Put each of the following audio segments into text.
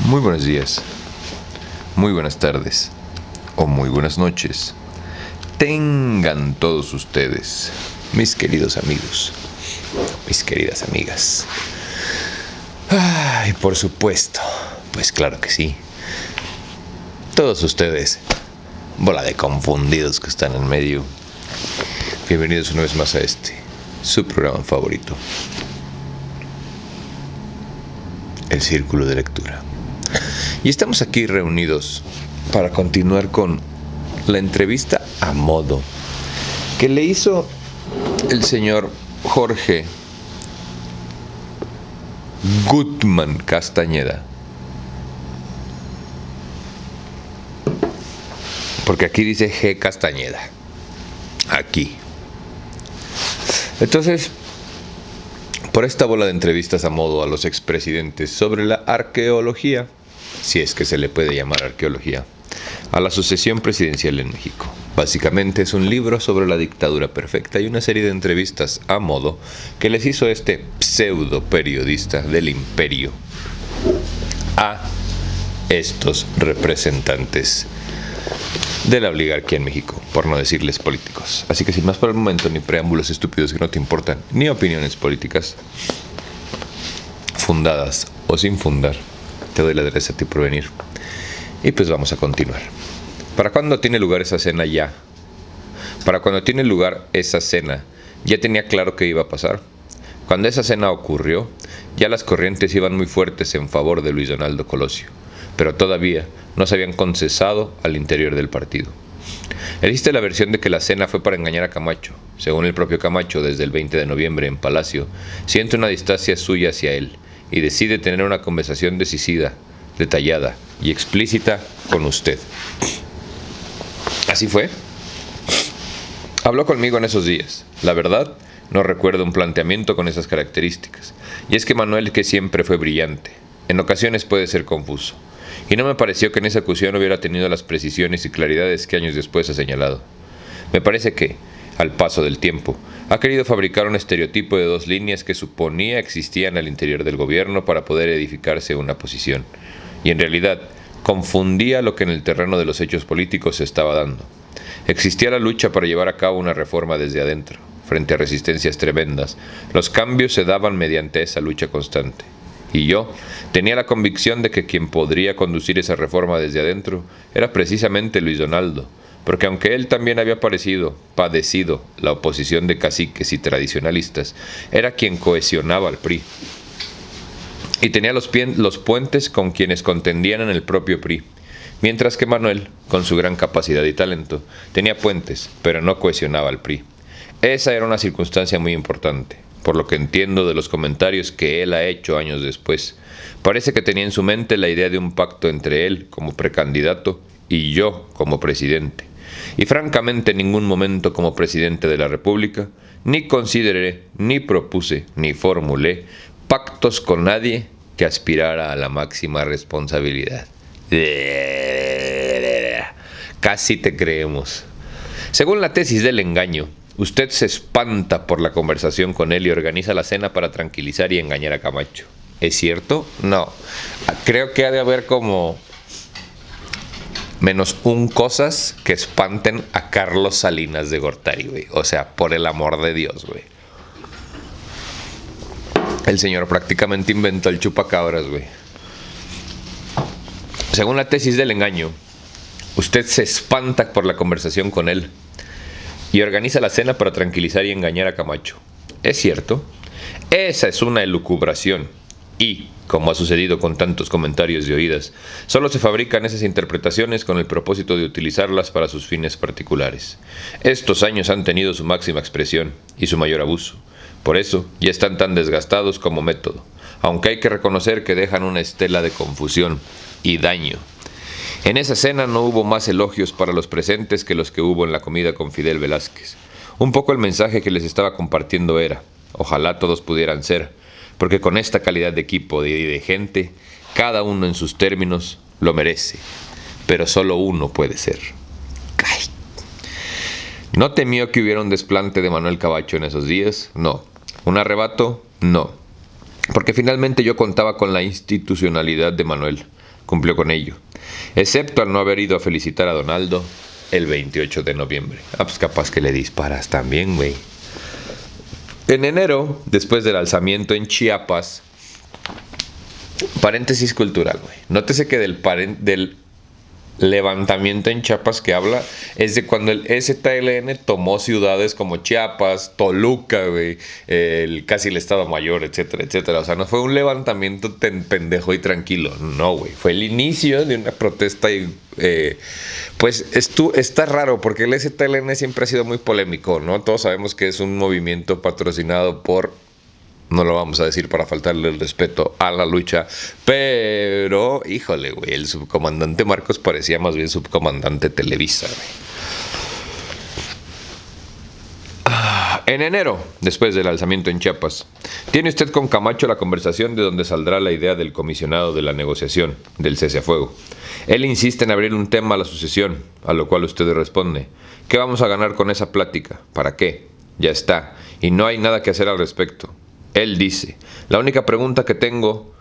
Muy buenos días, muy buenas tardes o muy buenas noches. Tengan todos ustedes, mis queridos amigos, mis queridas amigas. Ay, por supuesto, pues claro que sí. Todos ustedes, bola de confundidos que están en medio. Bienvenidos una vez más a su programa favorito, El Círculo de Lectura. Y estamos aquí reunidos para continuar con la entrevista a modo que le hizo el señor Jorge Gutman Castañeda. Porque aquí dice G. Castañeda. Aquí. Entonces, por esta bola de entrevistas a modo a los expresidentes sobre la arqueología, si es que se le puede llamar arqueología, a la sucesión presidencial en México. Básicamente es un libro sobre la dictadura perfecta y una serie de entrevistas a modo que les hizo este pseudo periodista del imperio a estos representantes de la oligarquía en México, por no decirles políticos. Así que sin más por el momento, ni preámbulos estúpidos que no te importan, ni opiniones políticas fundadas o sin fundar, te doy la gracias a ti por venir. Y pues vamos a continuar. ¿Para cuándo tiene lugar esa cena ya? Para cuando tiene lugar esa cena, ya tenía claro que iba a pasar. Cuando esa cena ocurrió, ya las corrientes iban muy fuertes en favor de Luis Donaldo Colosio, pero todavía no se habían concesado al interior del partido. Existe la versión de que la cena fue para engañar a Camacho. Según el propio Camacho, desde el 20 de noviembre en Palacio, siente una distancia suya hacia él y decide tener una conversación decisiva, detallada y explícita con usted. ¿Así fue? Habló conmigo en esos días. La verdad, no recuerdo un planteamiento con esas características. Y es que Manuel, que siempre fue brillante, en ocasiones puede ser confuso. Y no me pareció que en esa ocasión hubiera tenido las precisiones y claridades que años después ha señalado. Me parece que, al paso del tiempo, ha querido fabricar un estereotipo de dos líneas que suponía existían al interior del gobierno para poder edificarse una posición. Y en realidad, confundía lo que en el terreno de los hechos políticos se estaba dando. Existía la lucha para llevar a cabo una reforma desde adentro. Frente a resistencias tremendas, los cambios se daban mediante esa lucha constante. Y yo tenía la convicción de que quien podría conducir esa reforma desde adentro era precisamente Luis Donaldo, porque aunque él también había padecido la oposición de caciques y tradicionalistas, era quien cohesionaba al PRI. Y tenía los puentes con quienes contendían en el propio PRI, mientras que Manuel, con su gran capacidad y talento, tenía puentes, pero no cohesionaba al PRI. Esa era una circunstancia muy importante. Por lo que entiendo de los comentarios que él ha hecho años después, parece que tenía en su mente la idea de un pacto entre él como precandidato y yo como presidente. Y francamente en ningún momento como presidente de la República ni consideré, ni propuse, ni formulé pactos con nadie que aspirara a la máxima responsabilidad. Casi te creemos. Según la tesis del engaño, usted se espanta por la conversación con él y organiza la cena para tranquilizar y engañar a Camacho. ¿Es cierto? No. Creo que ha de haber como menos un cosas que espanten a Carlos Salinas de Gortari, güey. O sea, por el amor de Dios, güey. El señor prácticamente inventó el chupacabras, güey. Según la tesis del engaño, usted se espanta por la conversación con él y organiza la cena para tranquilizar y engañar a Camacho. ¿Es cierto? Esa es una elucubración y, como ha sucedido con tantos comentarios de oídas, solo se fabrican esas interpretaciones con el propósito de utilizarlas para sus fines particulares. Estos años han tenido su máxima expresión y su mayor abuso. Por eso, ya están tan desgastados como método. aunque hay que reconocer que dejan una estela de confusión y daño. En esa cena no hubo más elogios para los presentes que los que hubo en la comida con Fidel Velázquez. Un poco el mensaje que les estaba compartiendo era: ojalá todos pudieran ser, porque con esta calidad de equipo y de gente, cada uno en sus términos lo merece, pero solo uno puede ser. ¡Ay! ¿No temió que hubiera un desplante de Manuel Camacho en esos días? No. ¿Un arrebato? No. Porque finalmente yo contaba con la institucionalidad de Manuel. Cumplió con ello. Excepto al no haber ido a felicitar a Donaldo el 28 de noviembre. Pues capaz que le disparas también, güey. En enero, después del alzamiento en Chiapas, paréntesis cultural, güey. Nótese que del levantamiento en Chiapas que habla es de cuando el EZLN tomó ciudades como Chiapas, Toluca, güey, casi el Estado Mayor, etcétera, etcétera. O sea, no fue un levantamiento pendejo y tranquilo, no, güey. Fue el inicio de una protesta y pues está raro porque el EZLN siempre ha sido muy polémico, ¿no? Todos sabemos que es un movimiento patrocinado por... No lo vamos a decir para faltarle el respeto a la lucha, pero, híjole, güey, el subcomandante Marcos parecía más bien subcomandante Televisa, güey. En enero, después del alzamiento en Chiapas, tiene usted con Camacho la conversación de donde saldrá la idea del comisionado de la negociación, del cese a fuego. Él insiste en abrir un tema a la sucesión, a lo cual usted responde: ¿qué vamos a ganar con esa plática? ¿Para qué? Ya está, y no hay nada que hacer al respecto. Él dice: la única pregunta que tengo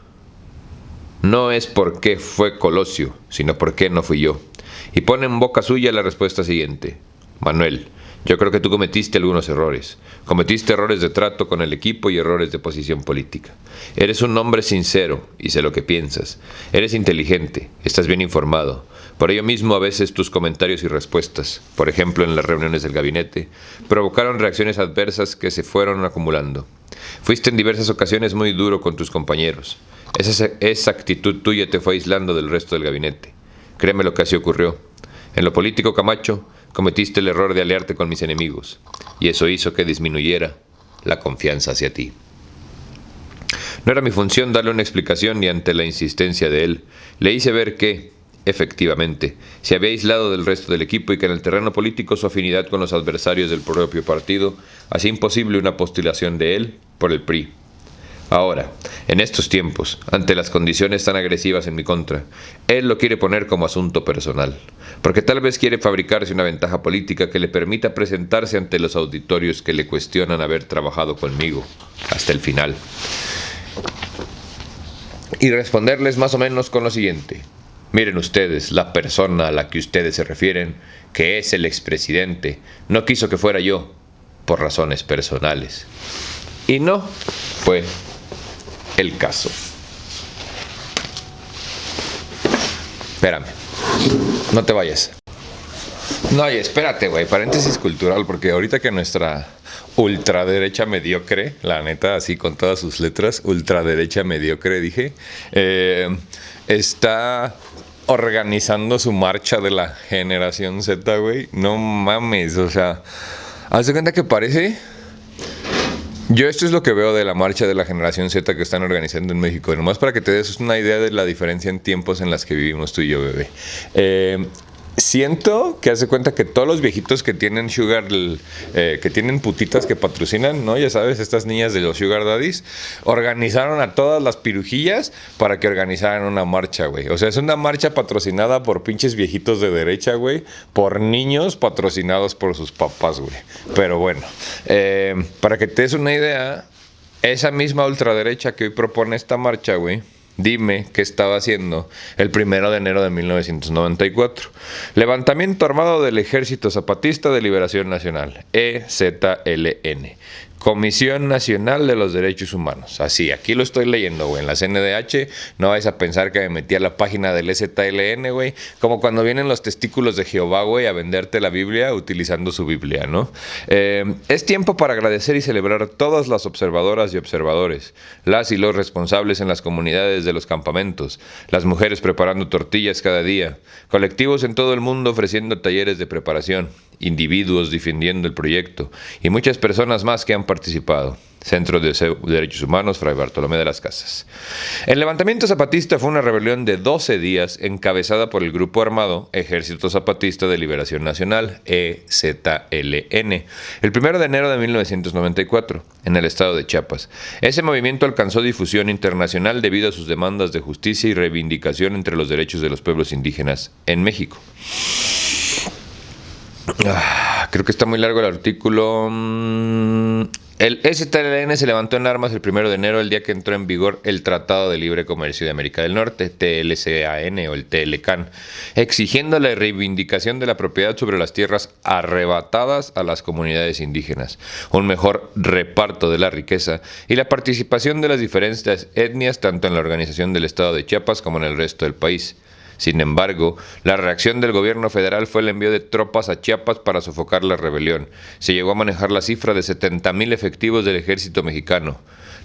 no es por qué fue Colosio, sino por qué no fui yo. Y pone en boca suya la respuesta siguiente: Manuel, yo creo que tú cometiste algunos errores. Cometiste errores de trato con el equipo y errores de posición política. Eres un hombre sincero y sé lo que piensas. Eres inteligente, estás bien informado. Por ello mismo a veces tus comentarios y respuestas, por ejemplo en las reuniones del gabinete, provocaron reacciones adversas que se fueron acumulando. Fuiste en diversas ocasiones muy duro con tus compañeros. Esa actitud tuya te fue aislando del resto del gabinete. Créeme lo que así ocurrió. En lo político, Camacho, cometiste el error de aliarte con mis enemigos, y eso hizo que disminuyera la confianza hacia ti. No era mi función darle una explicación ni ante la insistencia de él. Le hice ver que, efectivamente, se había aislado del resto del equipo y que en el terreno político su afinidad con los adversarios del propio partido hacía imposible una postulación de él por el PRI. Ahora, en estos tiempos, ante las condiciones tan agresivas en mi contra, él lo quiere poner como asunto personal, porque tal vez quiere fabricarse una ventaja política que le permita presentarse ante los auditorios que le cuestionan haber trabajado conmigo hasta el final. Y responderles más o menos con lo siguiente: miren ustedes, la persona a la que ustedes se refieren, que es el expresidente, no quiso que fuera yo, por razones personales. Y no fue el caso. Espérame, no te vayas. No, y espérate, güey, paréntesis cultural, porque ahorita que nuestra ultraderecha mediocre, la neta, así con todas sus letras, ultraderecha mediocre, dije, está organizando su marcha de la generación Z, güey. No mames, o sea, haz de cuenta que parece... Yo esto es lo que veo de la marcha de la generación Z que están organizando en México. Y nomás para que te des una idea de la diferencia en tiempos en las que vivimos tú y yo, bebé. Siento que hace cuenta que todos los viejitos que tienen sugar, que tienen putitas que patrocinan, ¿no? Ya sabes, estas niñas de los sugar daddies, organizaron a todas las pirujillas para que organizaran una marcha, güey. O sea, es una marcha patrocinada por pinches viejitos de derecha, güey, por niños patrocinados por sus papás, güey. Pero bueno, para que te des una idea, esa misma ultraderecha que hoy propone esta marcha, güey, dime qué estaba haciendo el 1 de enero de 1994. Levantamiento armado del Ejército Zapatista de Liberación Nacional, EZLN. Comisión Nacional de los Derechos Humanos. Así, aquí lo estoy leyendo, güey, en la CNDH. No vais a pensar que me metí a la página del EZLN, güey. Como cuando vienen los testículos de Jehová, güey, a venderte la Biblia utilizando su Biblia, ¿no? Es tiempo para agradecer y celebrar a todas las observadoras y observadores, las y los responsables en las comunidades de los campamentos, las mujeres preparando tortillas cada día, colectivos en todo el mundo ofreciendo talleres de preparación, individuos defendiendo el proyecto y muchas personas más que han participado participado. Centro de Derechos Humanos, Fray Bartolomé de las Casas. El levantamiento zapatista fue una rebelión de 12 días encabezada por el grupo armado Ejército Zapatista de Liberación Nacional, EZLN, el 1 de enero de 1994, en el estado de Chiapas. Ese movimiento alcanzó difusión internacional debido a sus demandas de justicia y reivindicación entre los derechos de los pueblos indígenas en México. Creo que está muy largo el artículo. El EZLN se levantó en armas el 1 de enero, el día que entró en vigor el Tratado de Libre Comercio de América del Norte, TLCAN o el TLCAN, exigiendo la reivindicación de la propiedad sobre las tierras arrebatadas a las comunidades indígenas, un mejor reparto de la riqueza y la participación de las diferentes etnias tanto en la organización del Estado de Chiapas como en el resto del país. Sin embargo, la reacción del gobierno federal fue el envío de tropas a Chiapas para sofocar la rebelión. Se llegó a manejar la cifra de 70,000 efectivos del ejército mexicano.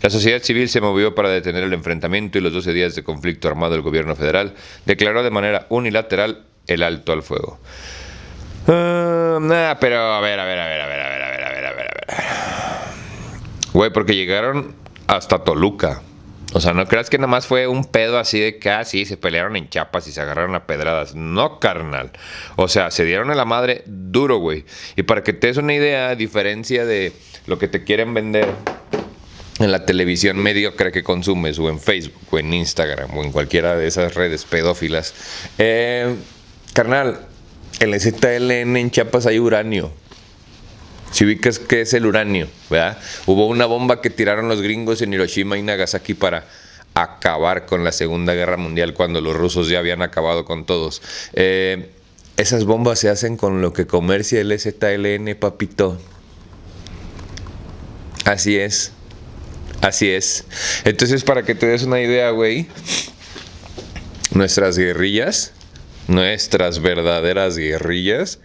La sociedad civil se movió para detener el enfrentamiento y los 12 días de conflicto armado del gobierno federal declaró de manera unilateral el alto al fuego. Pero a ver. Güey, porque llegaron hasta Toluca. O sea, no creas que nada más fue un pedo así de que, sí, se pelearon en Chiapas y se agarraron a pedradas. No, carnal. O sea, se dieron a la madre duro, güey. Y para que te des una idea, a diferencia de lo que te quieren vender en la televisión mediocre que consumes, o en Facebook, o en Instagram, o en cualquiera de esas redes pedófilas. Carnal, en el ZLN en Chiapas hay uranio. Si ubicas qué es el uranio, ¿verdad? Hubo una bomba que tiraron los gringos en Hiroshima y Nagasaki para acabar con la Segunda Guerra Mundial cuando los rusos ya habían acabado con todos. Esas bombas se hacen con lo que comercia el ZLN, papito. Así es. Así es. Entonces, para que te des una idea, güey, nuestras guerrillas, nuestras verdaderas guerrillas,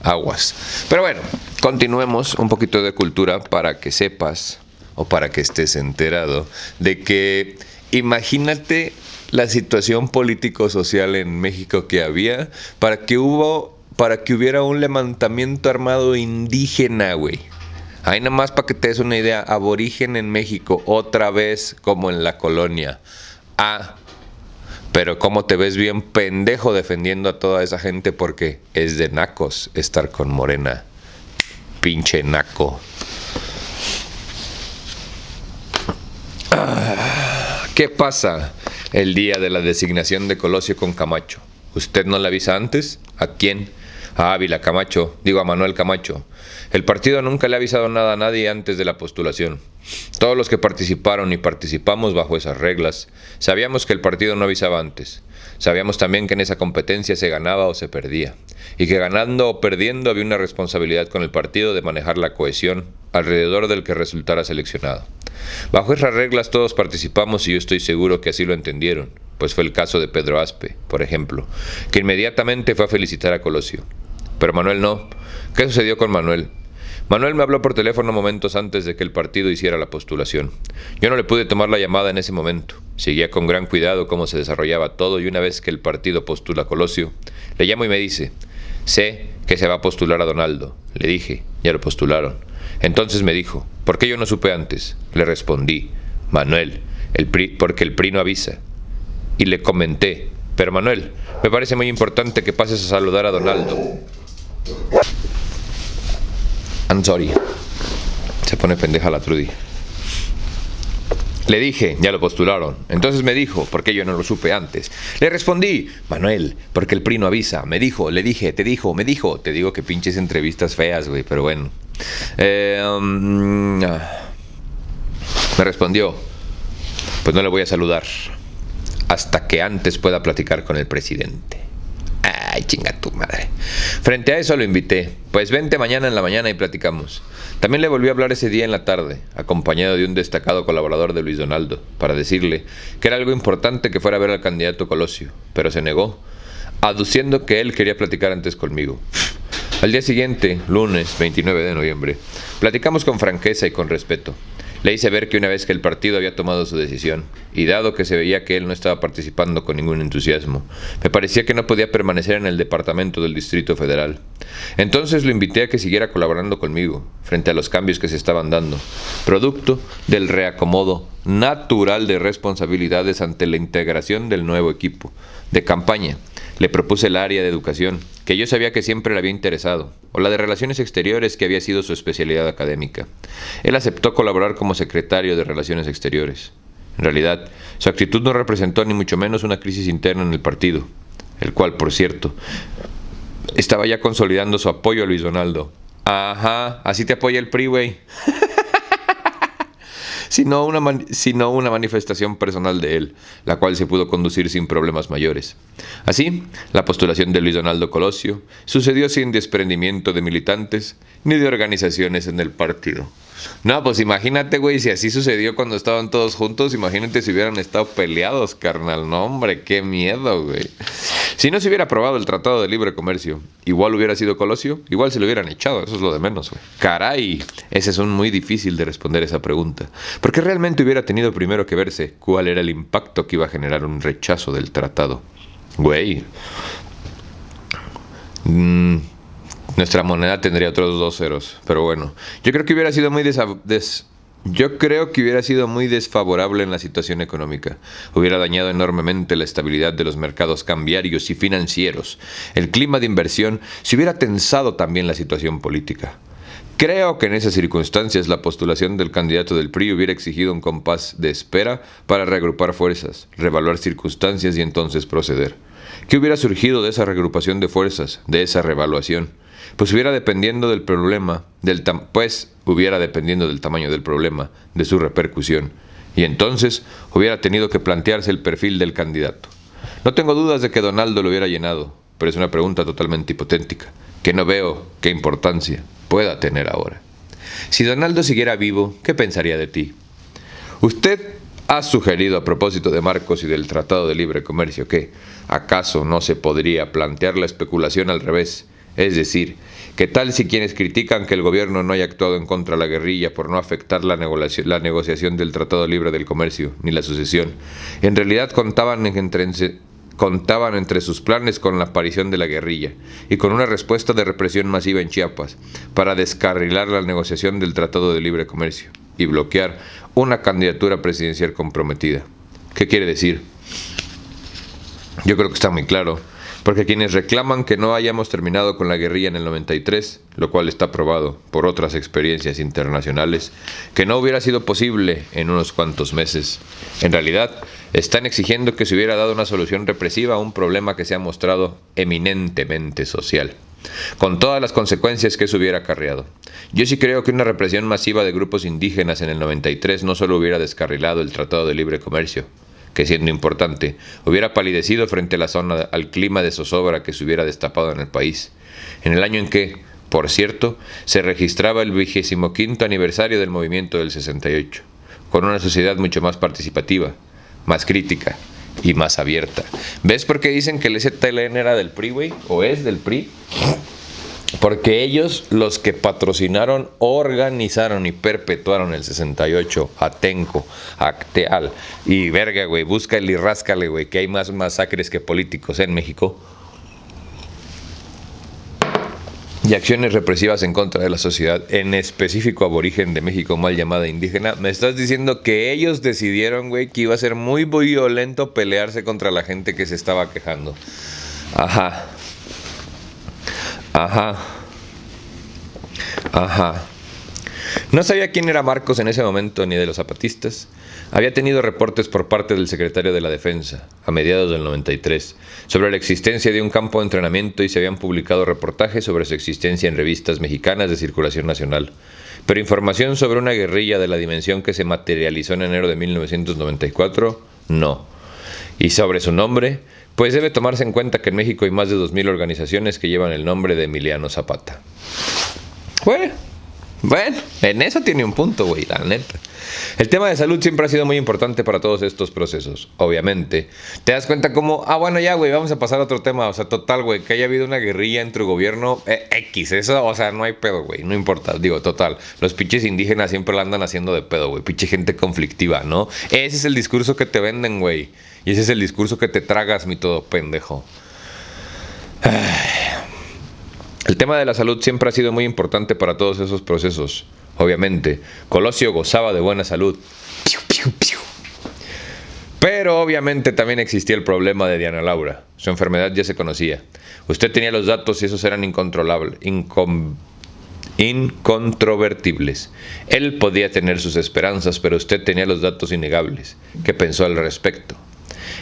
aguas. Pero bueno, continuemos un poquito de cultura para que sepas o para que estés enterado de que imagínate la situación político-social en México que había para que hubiera un levantamiento armado indígena, güey. Ahí nada más para que te des una idea, aborigen en México, otra vez como en la colonia. Pero cómo te ves bien pendejo defendiendo a toda esa gente porque es de nacos estar con Morena. Pinche naco. ¿Qué pasa el día de la designación de Colosio con Camacho? ¿Usted no le avisa antes? ¿A quién? A Ávila Camacho, a Manuel Camacho. El partido nunca le ha avisado nada a nadie antes de la postulación. Todos los que participaron y participamos bajo esas reglas, sabíamos que el partido no avisaba antes. Sabíamos también que en esa competencia se ganaba o se perdía, y que ganando o perdiendo había una responsabilidad con el partido de manejar la cohesión alrededor del que resultara seleccionado. Bajo esas reglas todos participamos y yo estoy seguro que así lo entendieron, pues fue el caso de Pedro Aspe, por ejemplo, que inmediatamente fue a felicitar a Colosio. Pero Manuel no. ¿Qué sucedió con Manuel? Manuel me habló por teléfono momentos antes de que el partido hiciera la postulación. Yo no le pude tomar la llamada en ese momento. Seguía con gran cuidado cómo se desarrollaba todo y una vez que el partido postula a Colosio, le llamo y me dice, sé que se va a postular a Donaldo. Le dije, ya lo postularon. Entonces me dijo, ¿por qué yo no supe antes? Le respondí, Manuel, porque el PRI no avisa. Y le comenté, pero Manuel, me parece muy importante que pases a saludar a Donaldo. I'm sorry. Se pone pendeja la Trudy. Le dije, ya lo postularon. Entonces me dijo, ¿por qué yo no lo supe antes? Le respondí, Manuel, porque el PRI no avisa. Me dijo, le dije, te dijo, me dijo. Te digo que pinches entrevistas feas, güey, pero bueno. Me respondió, pues no le voy a saludar hasta que antes pueda platicar con el presidente. Ay, chinga tu madre. Frente a eso lo invité. Pues vente mañana en la mañana y platicamos. También le volví a hablar ese día en la tarde, acompañado de un destacado colaborador de Luis Donaldo, para decirle que era algo importante que fuera a ver al candidato Colosio, pero se negó, aduciendo que él quería platicar antes conmigo. Al día siguiente, lunes 29 de noviembre, platicamos con franqueza y con respeto. Le hice ver que una vez que el partido había tomado su decisión, y dado que se veía que él no estaba participando con ningún entusiasmo, me parecía que no podía permanecer en el departamento del Distrito Federal. Entonces lo invité a que siguiera colaborando conmigo, frente a los cambios que se estaban dando, producto del reacomodo natural de responsabilidades ante la integración del nuevo equipo de campaña. Le propuse el área de educación, que yo sabía que siempre le había interesado, o la de relaciones exteriores, que había sido su especialidad académica. Él aceptó colaborar como secretario de Relaciones Exteriores. En realidad, su actitud no representó ni mucho menos una crisis interna en el partido, el cual, por cierto, estaba ya consolidando su apoyo a Luis Donaldo. Ajá, así te apoya el PRI, güey. Sino una manifestación personal de él, la cual se pudo conducir sin problemas mayores. Así, la postulación de Luis Donaldo Colosio sucedió sin desprendimiento de militantes ni de organizaciones en el partido. No, pues imagínate, güey, si así sucedió cuando estaban todos juntos, imagínate si hubieran estado peleados, carnal. No, hombre, qué miedo, güey. Si no se hubiera aprobado el Tratado de Libre Comercio, igual hubiera sido Colosio, igual se lo hubieran echado, eso es lo de menos, güey. Caray, ese es muy difícil de responder esa pregunta, porque realmente hubiera tenido primero que verse cuál era el impacto que iba a generar un rechazo del tratado. Güey. Nuestra moneda tendría otros 2 ceros, pero bueno. Yo creo que hubiera sido muy desfavorable en la situación económica. Hubiera dañado enormemente la estabilidad de los mercados cambiarios y financieros. El clima de inversión se hubiera tensado también la situación política. Creo que en esas circunstancias la postulación del candidato del PRI hubiera exigido un compás de espera para reagrupar fuerzas, reevaluar circunstancias y entonces proceder. ¿Qué hubiera surgido de esa reagrupación de fuerzas, de esa reevaluación? Pues hubiera dependiendo del tamaño del problema, de su repercusión, y entonces hubiera tenido que plantearse el perfil del candidato. No tengo dudas de que Donaldo lo hubiera llenado, pero es una pregunta totalmente hipotética, que no veo qué importancia pueda tener ahora. Si Donaldo siguiera vivo, ¿qué pensaría de ti? Usted ha sugerido a propósito de Marcos y del Tratado de Libre Comercio que, ¿acaso no se podría plantear la especulación al revés? Es decir, ¿qué tal si quienes critican que el gobierno no haya actuado en contra de la guerrilla por no afectar la negociación del Tratado Libre del Comercio ni la sucesión, en realidad contaban entre sus planes con la aparición de la guerrilla y con una respuesta de represión masiva en Chiapas para descarrilar la negociación del Tratado de Libre Comercio y bloquear una candidatura presidencial comprometida? ¿Qué quiere decir? Yo creo que está muy claro. Porque quienes reclaman que no hayamos terminado con la guerrilla en el 93, lo cual está probado por otras experiencias internacionales, que no hubiera sido posible en unos cuantos meses, en realidad están exigiendo que se hubiera dado una solución represiva a un problema que se ha mostrado eminentemente social, con todas las consecuencias que eso hubiera acarreado. Yo sí creo que una represión masiva de grupos indígenas en el 93 no solo hubiera descarrilado el Tratado de Libre Comercio, que siendo importante, hubiera palidecido frente a la zona al clima de zozobra que se hubiera destapado en el país, en el año en que, por cierto, se registraba el 25º aniversario del movimiento del 68, con una sociedad mucho más participativa, más crítica y más abierta. ¿Ves por qué dicen que el ZLN era del PRI, güey? ¿O es del PRI? Porque ellos, los que patrocinaron, organizaron y perpetuaron el 68, Atenco, Acteal y verga, güey, búscale y ráscale, güey, que hay más masacres que políticos en México. Y acciones represivas en contra de la sociedad, en específico aborigen de México, mal llamada indígena. Me estás diciendo que ellos decidieron, güey, que iba a ser muy violento pelearse contra la gente que se estaba quejando. Ajá. No sabía quién era Marcos en ese momento ni de los zapatistas. Había tenido reportes por parte del secretario de la Defensa, a mediados del 93, sobre la existencia de un campo de entrenamiento y se habían publicado reportajes sobre su existencia en revistas mexicanas de circulación nacional. Pero información sobre una guerrilla de la dimensión que se materializó en enero de 1994, no. Y sobre su nombre, pues debe tomarse en cuenta que en México hay más de 2.000 organizaciones que llevan el nombre de Emiliano Zapata. Bueno, Bueno, en eso tiene un punto, güey, la neta. El tema de salud siempre ha sido muy importante para todos estos procesos, obviamente. Te das cuenta como, bueno, ya, güey, vamos a pasar a otro tema. O sea, total, güey, que haya habido una guerrilla entre el gobierno X, eso, o sea, no hay pedo, güey, no importa. Digo, total, los pinches indígenas siempre la andan haciendo de pedo, güey, pinche gente conflictiva, ¿no? Ese es el discurso que te venden, güey. Y ese es el discurso que te tragas, mi todo pendejo. El tema de la salud siempre ha sido muy importante para todos esos procesos. Obviamente, Colosio gozaba de buena salud. Pero obviamente también existía el problema de Diana Laura. Su enfermedad ya se conocía. Usted tenía los datos y esos eran incontrovertibles. Él podía tener sus esperanzas, pero usted tenía los datos innegables. ¿Qué pensó al respecto?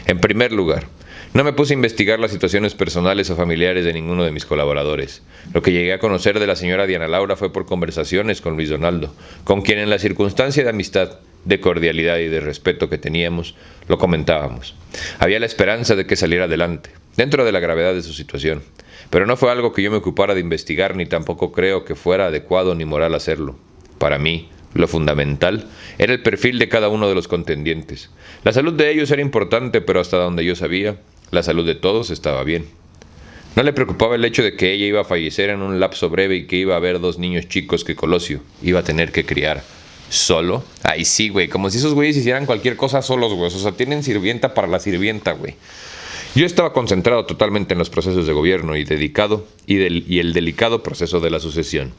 En primer lugar, no me puse a investigar las situaciones personales o familiares de ninguno de mis colaboradores. Lo que llegué a conocer de la señora Diana Laura fue por conversaciones con Luis Donaldo, con quien en la circunstancia de amistad, de cordialidad y de respeto que teníamos, lo comentábamos. Había la esperanza de que saliera adelante, dentro de la gravedad de su situación. Pero no fue algo que yo me ocupara de investigar, ni tampoco creo que fuera adecuado ni moral hacerlo. Para mí, lo fundamental era el perfil de cada uno de los contendientes. La salud de ellos era importante, pero hasta donde yo sabía, la salud de todos estaba bien. No le preocupaba el hecho de que ella iba a fallecer en un lapso breve y que iba a haber 2 niños chicos que Colosio iba a tener que criar solo. Ay, sí, güey, como si esos güeyes hicieran cualquier cosa solos, güey. O sea, tienen sirvienta para la sirvienta, güey. Yo estaba concentrado totalmente en los procesos de gobierno y el delicado proceso de la sucesión.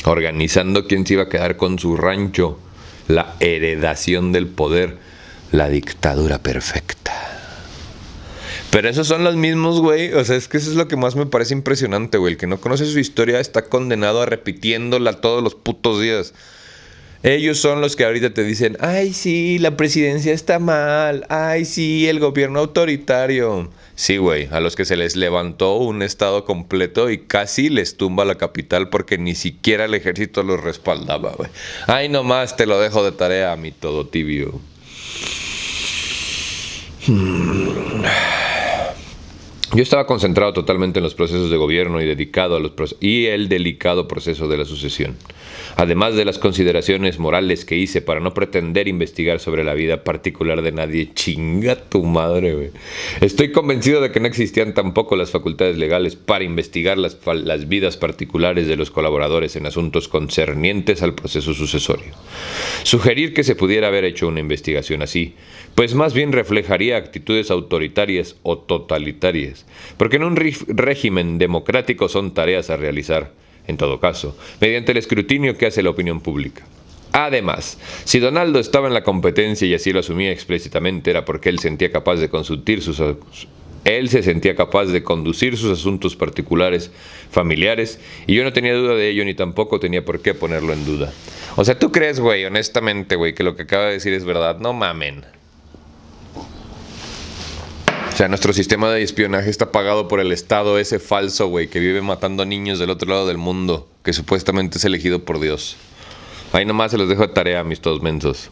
Organizando quién se iba a quedar con su rancho, la heredación del poder, la dictadura perfecta. Pero esos son los mismos, güey. O sea, es que eso es lo que más me parece impresionante, güey. El que no conoce su historia está condenado a repitiéndola todos los putos días. Ellos son los que ahorita te dicen, ay, sí, la presidencia está mal. Ay, sí, el gobierno autoritario. Sí, güey, a los que se les levantó un estado completo y casi les tumba la capital porque ni siquiera el ejército los respaldaba, güey. Ay, nomás te lo dejo de tarea, mi todo tibio. Yo estaba concentrado totalmente en los procesos de gobierno y dedicado a el delicado proceso de la sucesión. Además de las consideraciones morales que hice para no pretender investigar sobre la vida particular de nadie. Chinga tu madre, güey. Estoy convencido de que no existían tampoco las facultades legales para investigar las vidas particulares de los colaboradores en asuntos concernientes al proceso sucesorio. Sugerir que se pudiera haber hecho una investigación así, pues más bien reflejaría actitudes autoritarias o totalitarias, porque en un régimen democrático son tareas a realizar, en todo caso, mediante el escrutinio que hace la opinión pública. Además, si Donaldo estaba en la competencia y así lo asumía explícitamente, era porque él se sentía capaz de conducir sus asuntos particulares, familiares, y yo no tenía duda de ello ni tampoco tenía por qué ponerlo en duda. O sea, ¿tú crees, güey, honestamente, güey, que lo que acaba de decir es verdad? No mamen. O sea, nuestro sistema de espionaje está pagado por el Estado ese falso, güey, que vive matando niños del otro lado del mundo, que supuestamente es elegido por Dios. Ahí nomás se los dejo de tarea, mis todos mensos.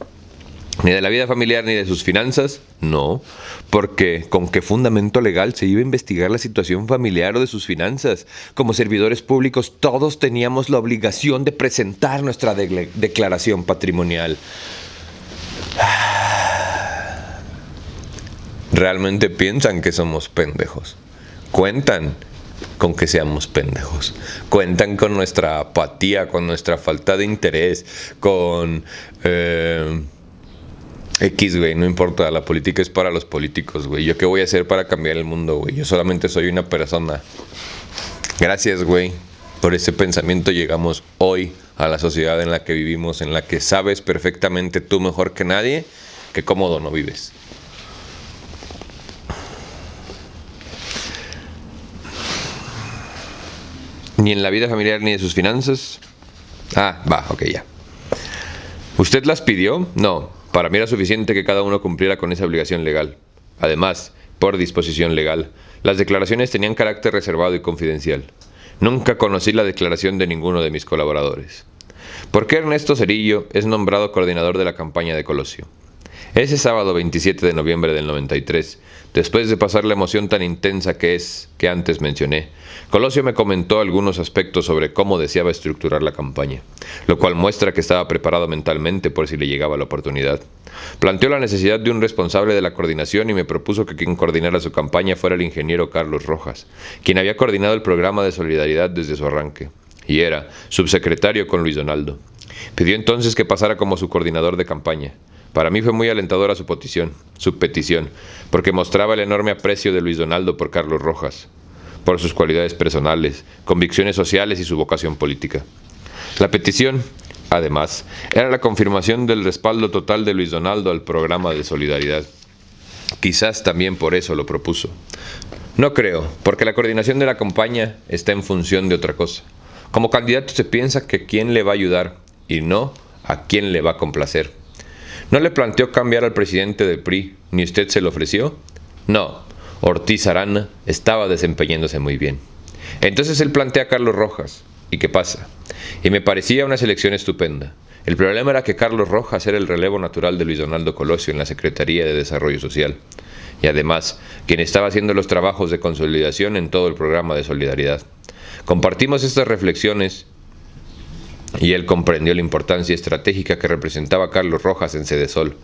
Ni de la vida familiar ni de sus finanzas, no. Porque ¿con qué fundamento legal se iba a investigar la situación familiar o de sus finanzas? Como servidores públicos todos teníamos la obligación de presentar nuestra declaración patrimonial. Realmente piensan que somos pendejos. Cuentan con que seamos pendejos. Cuentan con nuestra apatía, con nuestra falta de interés, con... X, güey, no importa, la política es para los políticos, güey. ¿Yo qué voy a hacer para cambiar el mundo, güey? Yo solamente soy una persona. Gracias, güey. Por ese pensamiento llegamos hoy a la sociedad en la que vivimos, en la que sabes perfectamente tú mejor que nadie que cómodo no vives. Ni en la vida familiar ni de sus finanzas. Ok, ya. ¿Usted las pidió? No. Para mí era suficiente que cada uno cumpliera con esa obligación legal. Además, por disposición legal, las declaraciones tenían carácter reservado y confidencial. Nunca conocí la declaración de ninguno de mis colaboradores. ¿Por qué Ernesto Cerillo es nombrado coordinador de la campaña de Colosio? Ese sábado 27 de noviembre del 93, después de pasar la emoción tan intensa que antes mencioné, Colosio me comentó algunos aspectos sobre cómo deseaba estructurar la campaña, lo cual muestra que estaba preparado mentalmente por si le llegaba la oportunidad. Planteó la necesidad de un responsable de la coordinación y me propuso que quien coordinara su campaña fuera el ingeniero Carlos Rojas, quien había coordinado el programa de solidaridad desde su arranque, y era subsecretario con Luis Donaldo. Pidió entonces que pasara como su coordinador de campaña. Para mí fue muy alentadora su petición, porque mostraba el enorme aprecio de Luis Donaldo por Carlos Rojas, por sus cualidades personales, convicciones sociales y su vocación política. La petición, además, era la confirmación del respaldo total de Luis Donaldo al programa de solidaridad. Quizás también por eso lo propuso. No creo, porque la coordinación de la campaña está en función de otra cosa. Como candidato se piensa que quién le va a ayudar y no a quién le va a complacer. ¿No le planteó cambiar al presidente del PRI, ni usted se lo ofreció? No, Ortiz Arana estaba desempeñándose muy bien. Entonces él plantea a Carlos Rojas. ¿Y qué pasa? Y me parecía una selección estupenda. El problema era que Carlos Rojas era el relevo natural de Luis Donaldo Colosio en la Secretaría de Desarrollo Social. Y además, quien estaba haciendo los trabajos de consolidación en todo el programa de solidaridad. Compartimos estas reflexiones y él comprendió la importancia estratégica que representaba Carlos Rojas en Sedesol.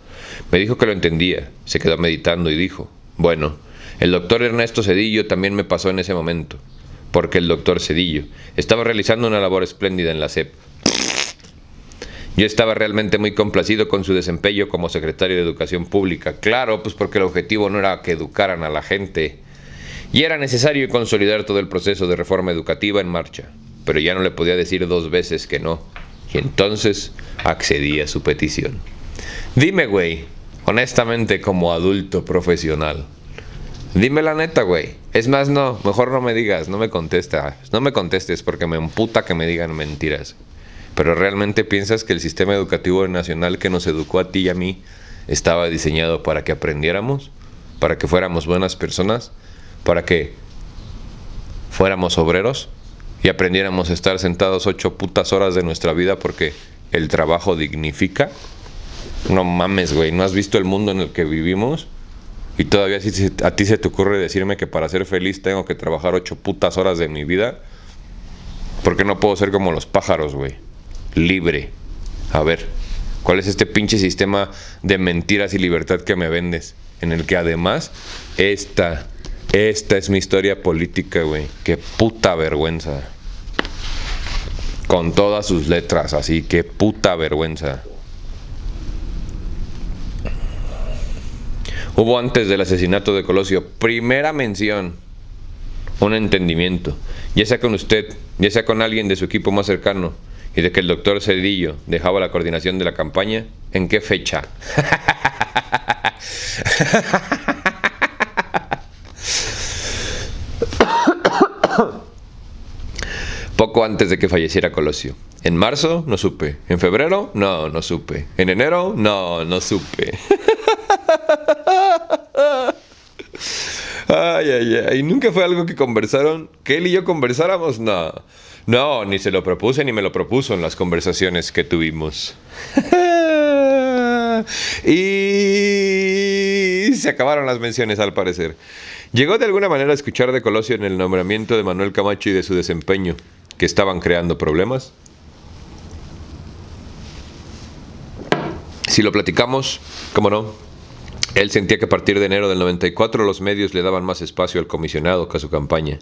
Me dijo que lo entendía, se quedó meditando y dijo: bueno, el doctor Ernesto Zedillo también me pasó en ese momento, porque el doctor Zedillo estaba realizando una labor espléndida en la SEP. Yo estaba realmente muy complacido con su desempeño como secretario de Educación Pública. Claro, pues porque el objetivo no era que educaran a la gente, y era necesario consolidar todo el proceso de reforma educativa en marcha. Pero ya no le podía decir 2 veces que no, y entonces accedí a su petición. Dime, güey, honestamente como adulto profesional, dime la neta, güey. Es más, no, mejor no me digas, no me contestes porque me emputa que me digan mentiras. Pero ¿realmente piensas que el sistema educativo nacional que nos educó a ti y a mí estaba diseñado para que aprendiéramos? ¿Para que fuéramos buenas personas? ¿Para que fuéramos obreros? Y aprendiéramos a estar sentados 8 putas horas de nuestra vida porque el trabajo dignifica. No mames, güey, ¿no has visto el mundo en el que vivimos? Y todavía a ti se te ocurre decirme que para ser feliz tengo que trabajar 8 putas horas de mi vida. ¿Por qué no puedo ser como los pájaros, güey? Libre. A ver, ¿cuál es este pinche sistema de mentiras y libertad que me vendes? En el que además, esta es mi historia política, güey. Qué puta vergüenza. Con todas sus letras, así, qué puta vergüenza. Hubo antes del asesinato de Colosio, primera mención, un entendimiento, ya sea con usted, ya sea con alguien de su equipo más cercano, y de que el doctor Zedillo dejaba la coordinación de la campaña. ¿En qué fecha? Poco antes de que falleciera Colosio. En marzo, no supe. En febrero, no supe. En enero, no supe. Ay. ¿Nunca fue algo que conversaron? ¿Que él y yo conversáramos? No, ni se lo propuse ni me lo propuso en las conversaciones que tuvimos. Y se acabaron las menciones, al parecer. Llegó de alguna manera a escuchar de Colosio en el nombramiento de Manuel Camacho y de su desempeño, que estaban creando problemas. Si lo platicamos, cómo no. Él sentía que a partir de enero del 94 los medios le daban más espacio al comisionado que a su campaña.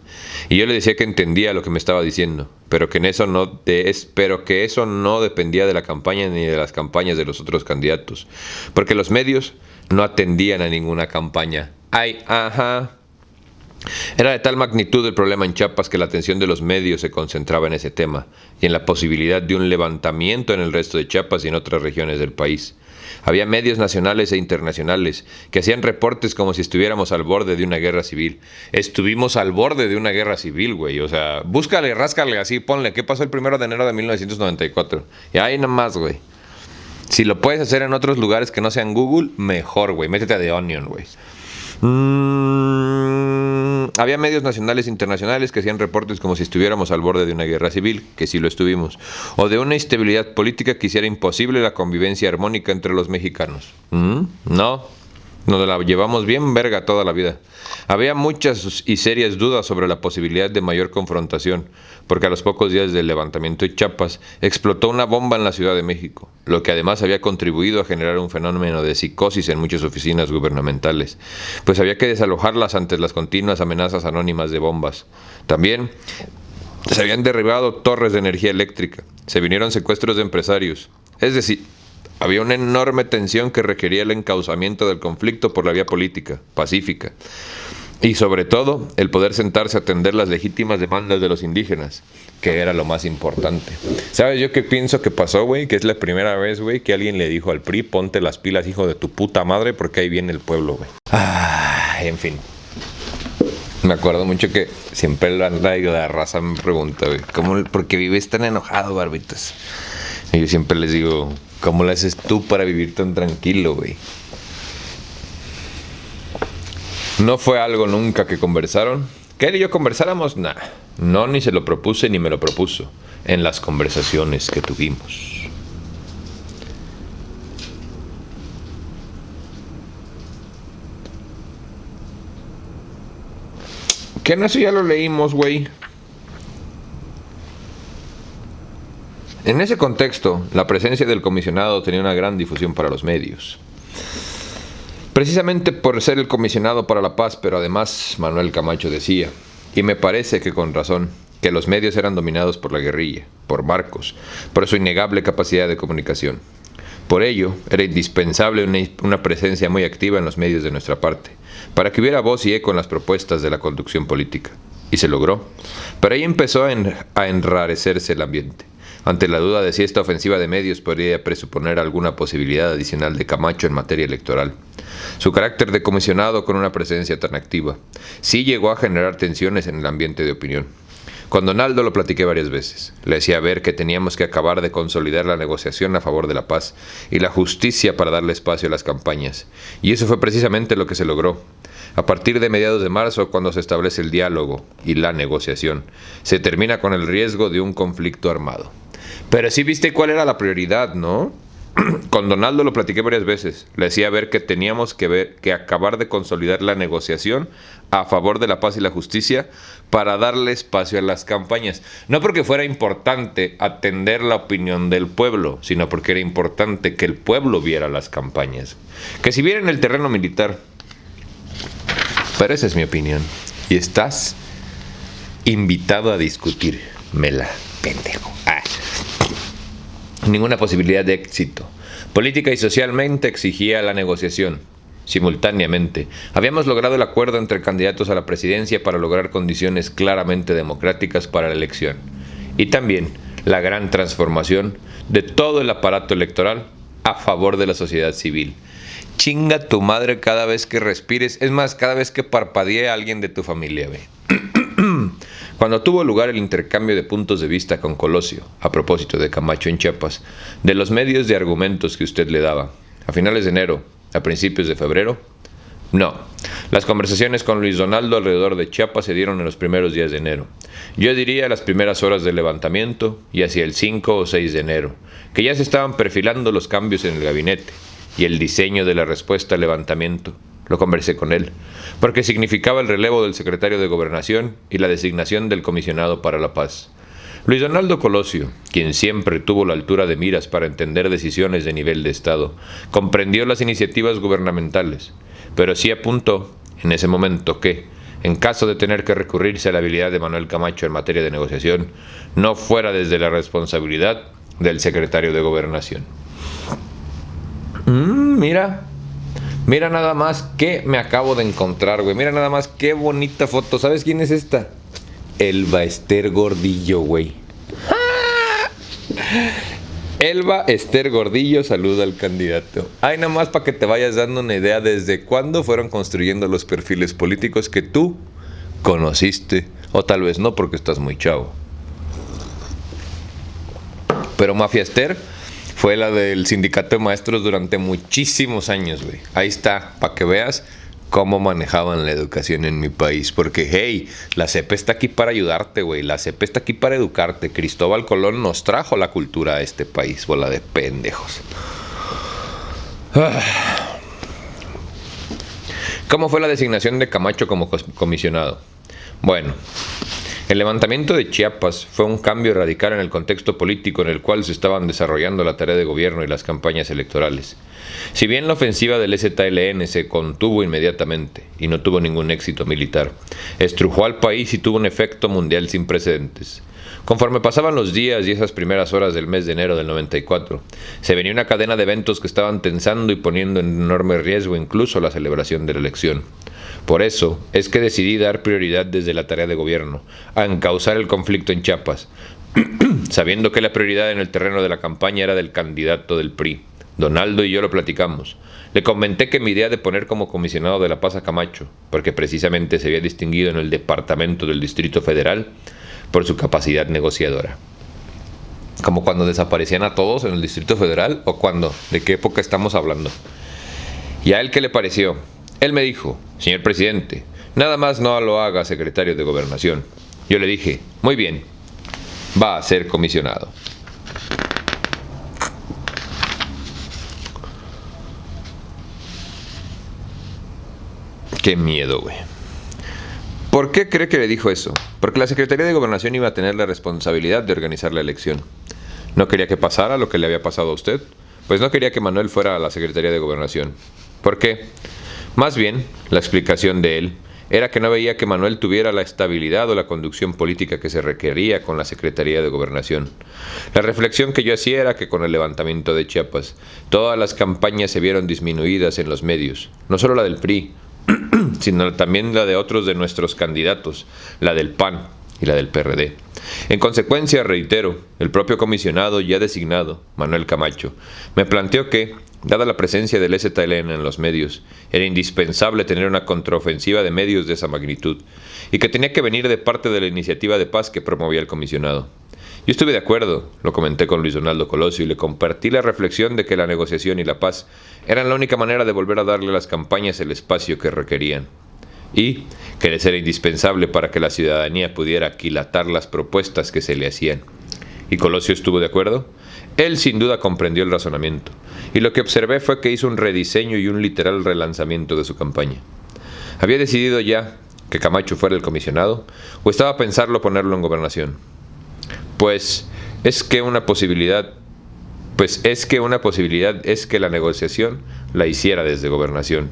Y yo le decía que entendía lo que me estaba diciendo, pero que eso no dependía de la campaña ni de las campañas de los otros candidatos, porque los medios no atendían a ninguna campaña. Era de tal magnitud el problema en Chiapas que la atención de los medios se concentraba en ese tema y en la posibilidad de un levantamiento en el resto de Chiapas y en otras regiones del país. Había medios nacionales e internacionales que hacían reportes como si estuviéramos al borde de una guerra civil. Estuvimos al borde de una guerra civil, güey. O sea, búscale, ráscale así, ponle, ¿qué pasó el 1 de enero de 1994? Y ahí nada más, güey. Si lo puedes hacer en otros lugares que no sean Google, mejor, güey. Métete a The Onion, güey. Había medios nacionales e internacionales que hacían reportes como si estuviéramos al borde de una guerra civil, que sí lo estuvimos, o de una instabilidad política que hiciera imposible la convivencia armónica entre los mexicanos. No, nos la llevamos bien verga toda la vida. Había muchas y serias dudas sobre la posibilidad de mayor confrontación, porque a los pocos días del levantamiento de Chiapas explotó una bomba en la Ciudad de México, lo que además había contribuido a generar un fenómeno de psicosis en muchas oficinas gubernamentales, pues había que desalojarlas ante las continuas amenazas anónimas de bombas. También se habían derribado torres de energía eléctrica, se vinieron secuestros de empresarios, es decir, había una enorme tensión que requería el encauzamiento del conflicto por la vía política, pacífica. Y sobre todo, el poder sentarse a atender las legítimas demandas de los indígenas, que era lo más importante. ¿Sabes yo qué pienso que pasó, güey? Que es la primera vez, güey, que alguien le dijo al PRI, ponte las pilas, hijo de tu puta madre, porque ahí viene el pueblo, güey. En fin. Me acuerdo mucho que siempre la raza me pregunta, güey, ¿por qué vives tan enojado, Barbitos? Y yo siempre les digo, ¿cómo lo haces tú para vivir tan tranquilo, güey? No fue algo nunca que conversaron. ¿Que él y yo conversáramos? Nah. No, ni se lo propuse ni me lo propuso en las conversaciones que tuvimos. ¿Qué no? Eso ya lo leímos, güey. En ese contexto, la presencia del comisionado tenía una gran difusión para los medios. Precisamente por ser el comisionado para la paz, pero además Manuel Camacho decía, y me parece que con razón, que los medios eran dominados por la guerrilla, por Marcos, por su innegable capacidad de comunicación. Por ello, era indispensable una presencia muy activa en los medios de nuestra parte, para que hubiera voz y eco en las propuestas de la conducción política. Y se logró. Pero ahí empezó a enrarecerse el ambiente, ante la duda de si esta ofensiva de medios podría presuponer alguna posibilidad adicional de Camacho en materia electoral. Su carácter de comisionado con una presencia tan activa sí llegó a generar tensiones en el ambiente de opinión. Con Donaldo lo platiqué varias veces. Le hacía ver que teníamos que acabar de consolidar la negociación a favor de la paz y la justicia para darle espacio a las campañas. Y eso fue precisamente lo que se logró. A partir de mediados de marzo, cuando se establece el diálogo y la negociación, se termina con el riesgo de un conflicto armado. Pero sí viste cuál era la prioridad, ¿no? Con Donaldo lo platiqué varias veces. Le decía ver que teníamos que acabar de consolidar la negociación a favor de la paz y la justicia para darle espacio a las campañas. No porque fuera importante atender la opinión del pueblo, sino porque era importante que el pueblo viera las campañas. Que si viera en el terreno militar. Pero esa es mi opinión. Y estás invitado a discutírmela, pendejo. Ninguna posibilidad de éxito. Política y socialmente exigía la negociación. Simultáneamente, habíamos logrado el acuerdo entre candidatos a la presidencia para lograr condiciones claramente democráticas para la elección. Y también la gran transformación de todo el aparato electoral a favor de la sociedad civil. Chinga tu madre cada vez que respires, es más, cada vez que parpadee a alguien de tu familia, ve. Cuando tuvo lugar el intercambio de puntos de vista con Colosio, a propósito de Camacho en Chiapas, de los medios de argumentos que usted le daba, a finales de enero, a principios de febrero, no. Las conversaciones con Luis Donaldo alrededor de Chiapas se dieron en los primeros días de enero. Yo diría las primeras horas del levantamiento y hacia el 5 o 6 de enero, que ya se estaban perfilando los cambios en el gabinete y el diseño de la respuesta al levantamiento. Lo conversé con él, porque significaba el relevo del secretario de Gobernación y la designación del comisionado para la paz. Luis Donaldo Colosio, quien siempre tuvo la altura de miras para entender decisiones de nivel de Estado, comprendió las iniciativas gubernamentales, pero sí apuntó en ese momento que, en caso de tener que recurrirse a la habilidad de Manuel Camacho en materia de negociación, no fuera desde la responsabilidad del secretario de Gobernación. Mira nada más que me acabo de encontrar, güey. Mira nada más qué bonita foto. ¿Sabes quién es esta? Elba Ester Gordillo, güey. Elba Ester Gordillo saluda al candidato. Ay, nada más para que te vayas dando una idea desde cuándo fueron construyendo los perfiles políticos que tú conociste. O tal vez no, porque estás muy chavo. Pero Mafia Ester fue la del sindicato de maestros durante muchísimos años, güey. Ahí está, para que veas cómo manejaban la educación en mi país. Porque, hey, la CEP está aquí para ayudarte, güey. La CEP está aquí para educarte. Cristóbal Colón nos trajo la cultura a este país, bola de pendejos. ¿Cómo fue la designación de Camacho como comisionado? Bueno, el levantamiento de Chiapas fue un cambio radical en el contexto político en el cual se estaban desarrollando la tarea de gobierno y las campañas electorales. Si bien la ofensiva del EZLN se contuvo inmediatamente y no tuvo ningún éxito militar, estrujó al país y tuvo un efecto mundial sin precedentes. Conforme pasaban los días y esas primeras horas del mes de enero del 94, se venía una cadena de eventos que estaban tensando y poniendo en enorme riesgo incluso la celebración de la elección. Por eso es que decidí dar prioridad desde la tarea de gobierno a encauzar el conflicto en Chiapas, sabiendo que la prioridad en el terreno de la campaña era del candidato del PRI. Donaldo y yo lo platicamos. Le comenté que mi idea de poner como comisionado de La Paz a Camacho, porque precisamente se había distinguido en el departamento del Distrito Federal por su capacidad negociadora. Como cuando desaparecían a todos en el Distrito Federal, o cuando, ¿de qué época estamos hablando? ¿Y a él qué le pareció? Él me dijo: señor presidente, nada más no lo haga secretario de Gobernación. Yo le dije: muy bien, va a ser comisionado. Qué miedo, güey. ¿Por qué cree que le dijo eso? Porque la Secretaría de Gobernación iba a tener la responsabilidad de organizar la elección. ¿No quería que pasara lo que le había pasado a usted? Pues no quería que Manuel fuera a la Secretaría de Gobernación. ¿Por qué? Más bien, la explicación de él era que no veía que Manuel tuviera la estabilidad o la conducción política que se requería con la Secretaría de Gobernación. La reflexión que yo hacía era que con el levantamiento de Chiapas, todas las campañas se vieron disminuidas en los medios, no solo la del PRI, sino también la de otros de nuestros candidatos, la del PAN y la del PRD. En consecuencia, reitero, el propio comisionado ya designado, Manuel Camacho, me planteó que, dada la presencia del EZLN en los medios, era indispensable tener una contraofensiva de medios de esa magnitud, y que tenía que venir de parte de la iniciativa de paz que promovía el comisionado. Yo estuve de acuerdo, lo comenté con Luis Donaldo Colosio y le compartí la reflexión de que la negociación y la paz eran la única manera de volver a darle a las campañas el espacio que requerían, y que les era indispensable para que la ciudadanía pudiera aquilatar las propuestas que se le hacían. ¿Y Colosio estuvo de acuerdo? Él sin duda comprendió el razonamiento, y lo que observé fue que hizo un rediseño y un literal relanzamiento de su campaña. ¿Había decidido ya que Camacho fuera el comisionado, o estaba a pensarlo ponerlo en Gobernación? Pues es que una posibilidad es que la negociación la hiciera desde Gobernación.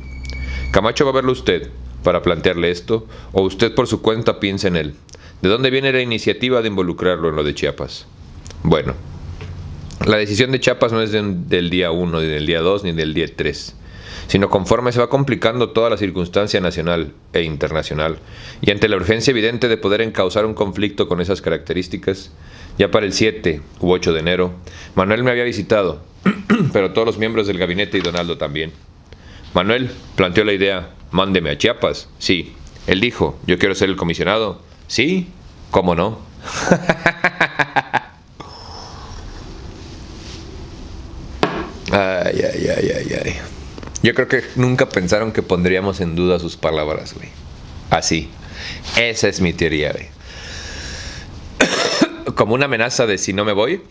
¿Camacho va a verlo usted para plantearle esto, o usted por su cuenta piensa en él? ¿De dónde viene la iniciativa de involucrarlo en lo de Chiapas? Bueno, la decisión de Chiapas no es del día 1, ni del día 2, ni del día 3, sino conforme se va complicando toda la circunstancia nacional e internacional, y ante la urgencia evidente de poder encauzar un conflicto con esas características. Ya para el 7 u 8 de enero, Manuel me había visitado, pero todos los miembros del gabinete y Donaldo también. Manuel planteó la idea: mándeme a Chiapas. Sí. Él dijo: yo quiero ser el comisionado. Sí, ¿cómo no? Ay. Yo creo que nunca pensaron que pondríamos en duda sus palabras, güey. Así. Esa es mi teoría, güey. Como una amenaza de si no me voy.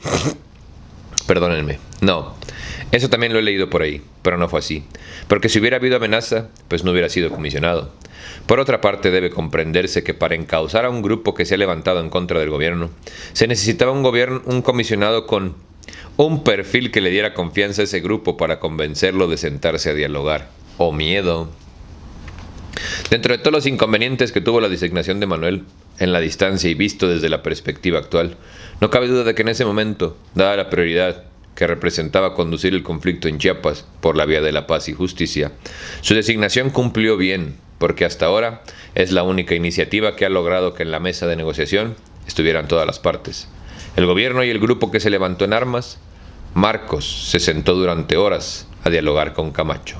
Perdónenme. No. Eso también lo he leído por ahí, pero no fue así. Porque si hubiera habido amenaza, pues no hubiera sido comisionado. Por otra parte, debe comprenderse que para encauzar a un grupo que se ha levantado en contra del gobierno, se necesitaba un comisionado con un perfil que le diera confianza a ese grupo para convencerlo de sentarse a dialogar. O miedo. Dentro de todos los inconvenientes que tuvo la designación de Manuel, en la distancia y visto desde la perspectiva actual, no cabe duda de que en ese momento, dada la prioridad que representaba conducir el conflicto en Chiapas por la vía de la paz y justicia, su designación cumplió bien, porque hasta ahora es la única iniciativa que ha logrado que en la mesa de negociación estuvieran todas las partes. El gobierno y el grupo que se levantó en armas, Marcos, se sentó durante horas a dialogar con Camacho.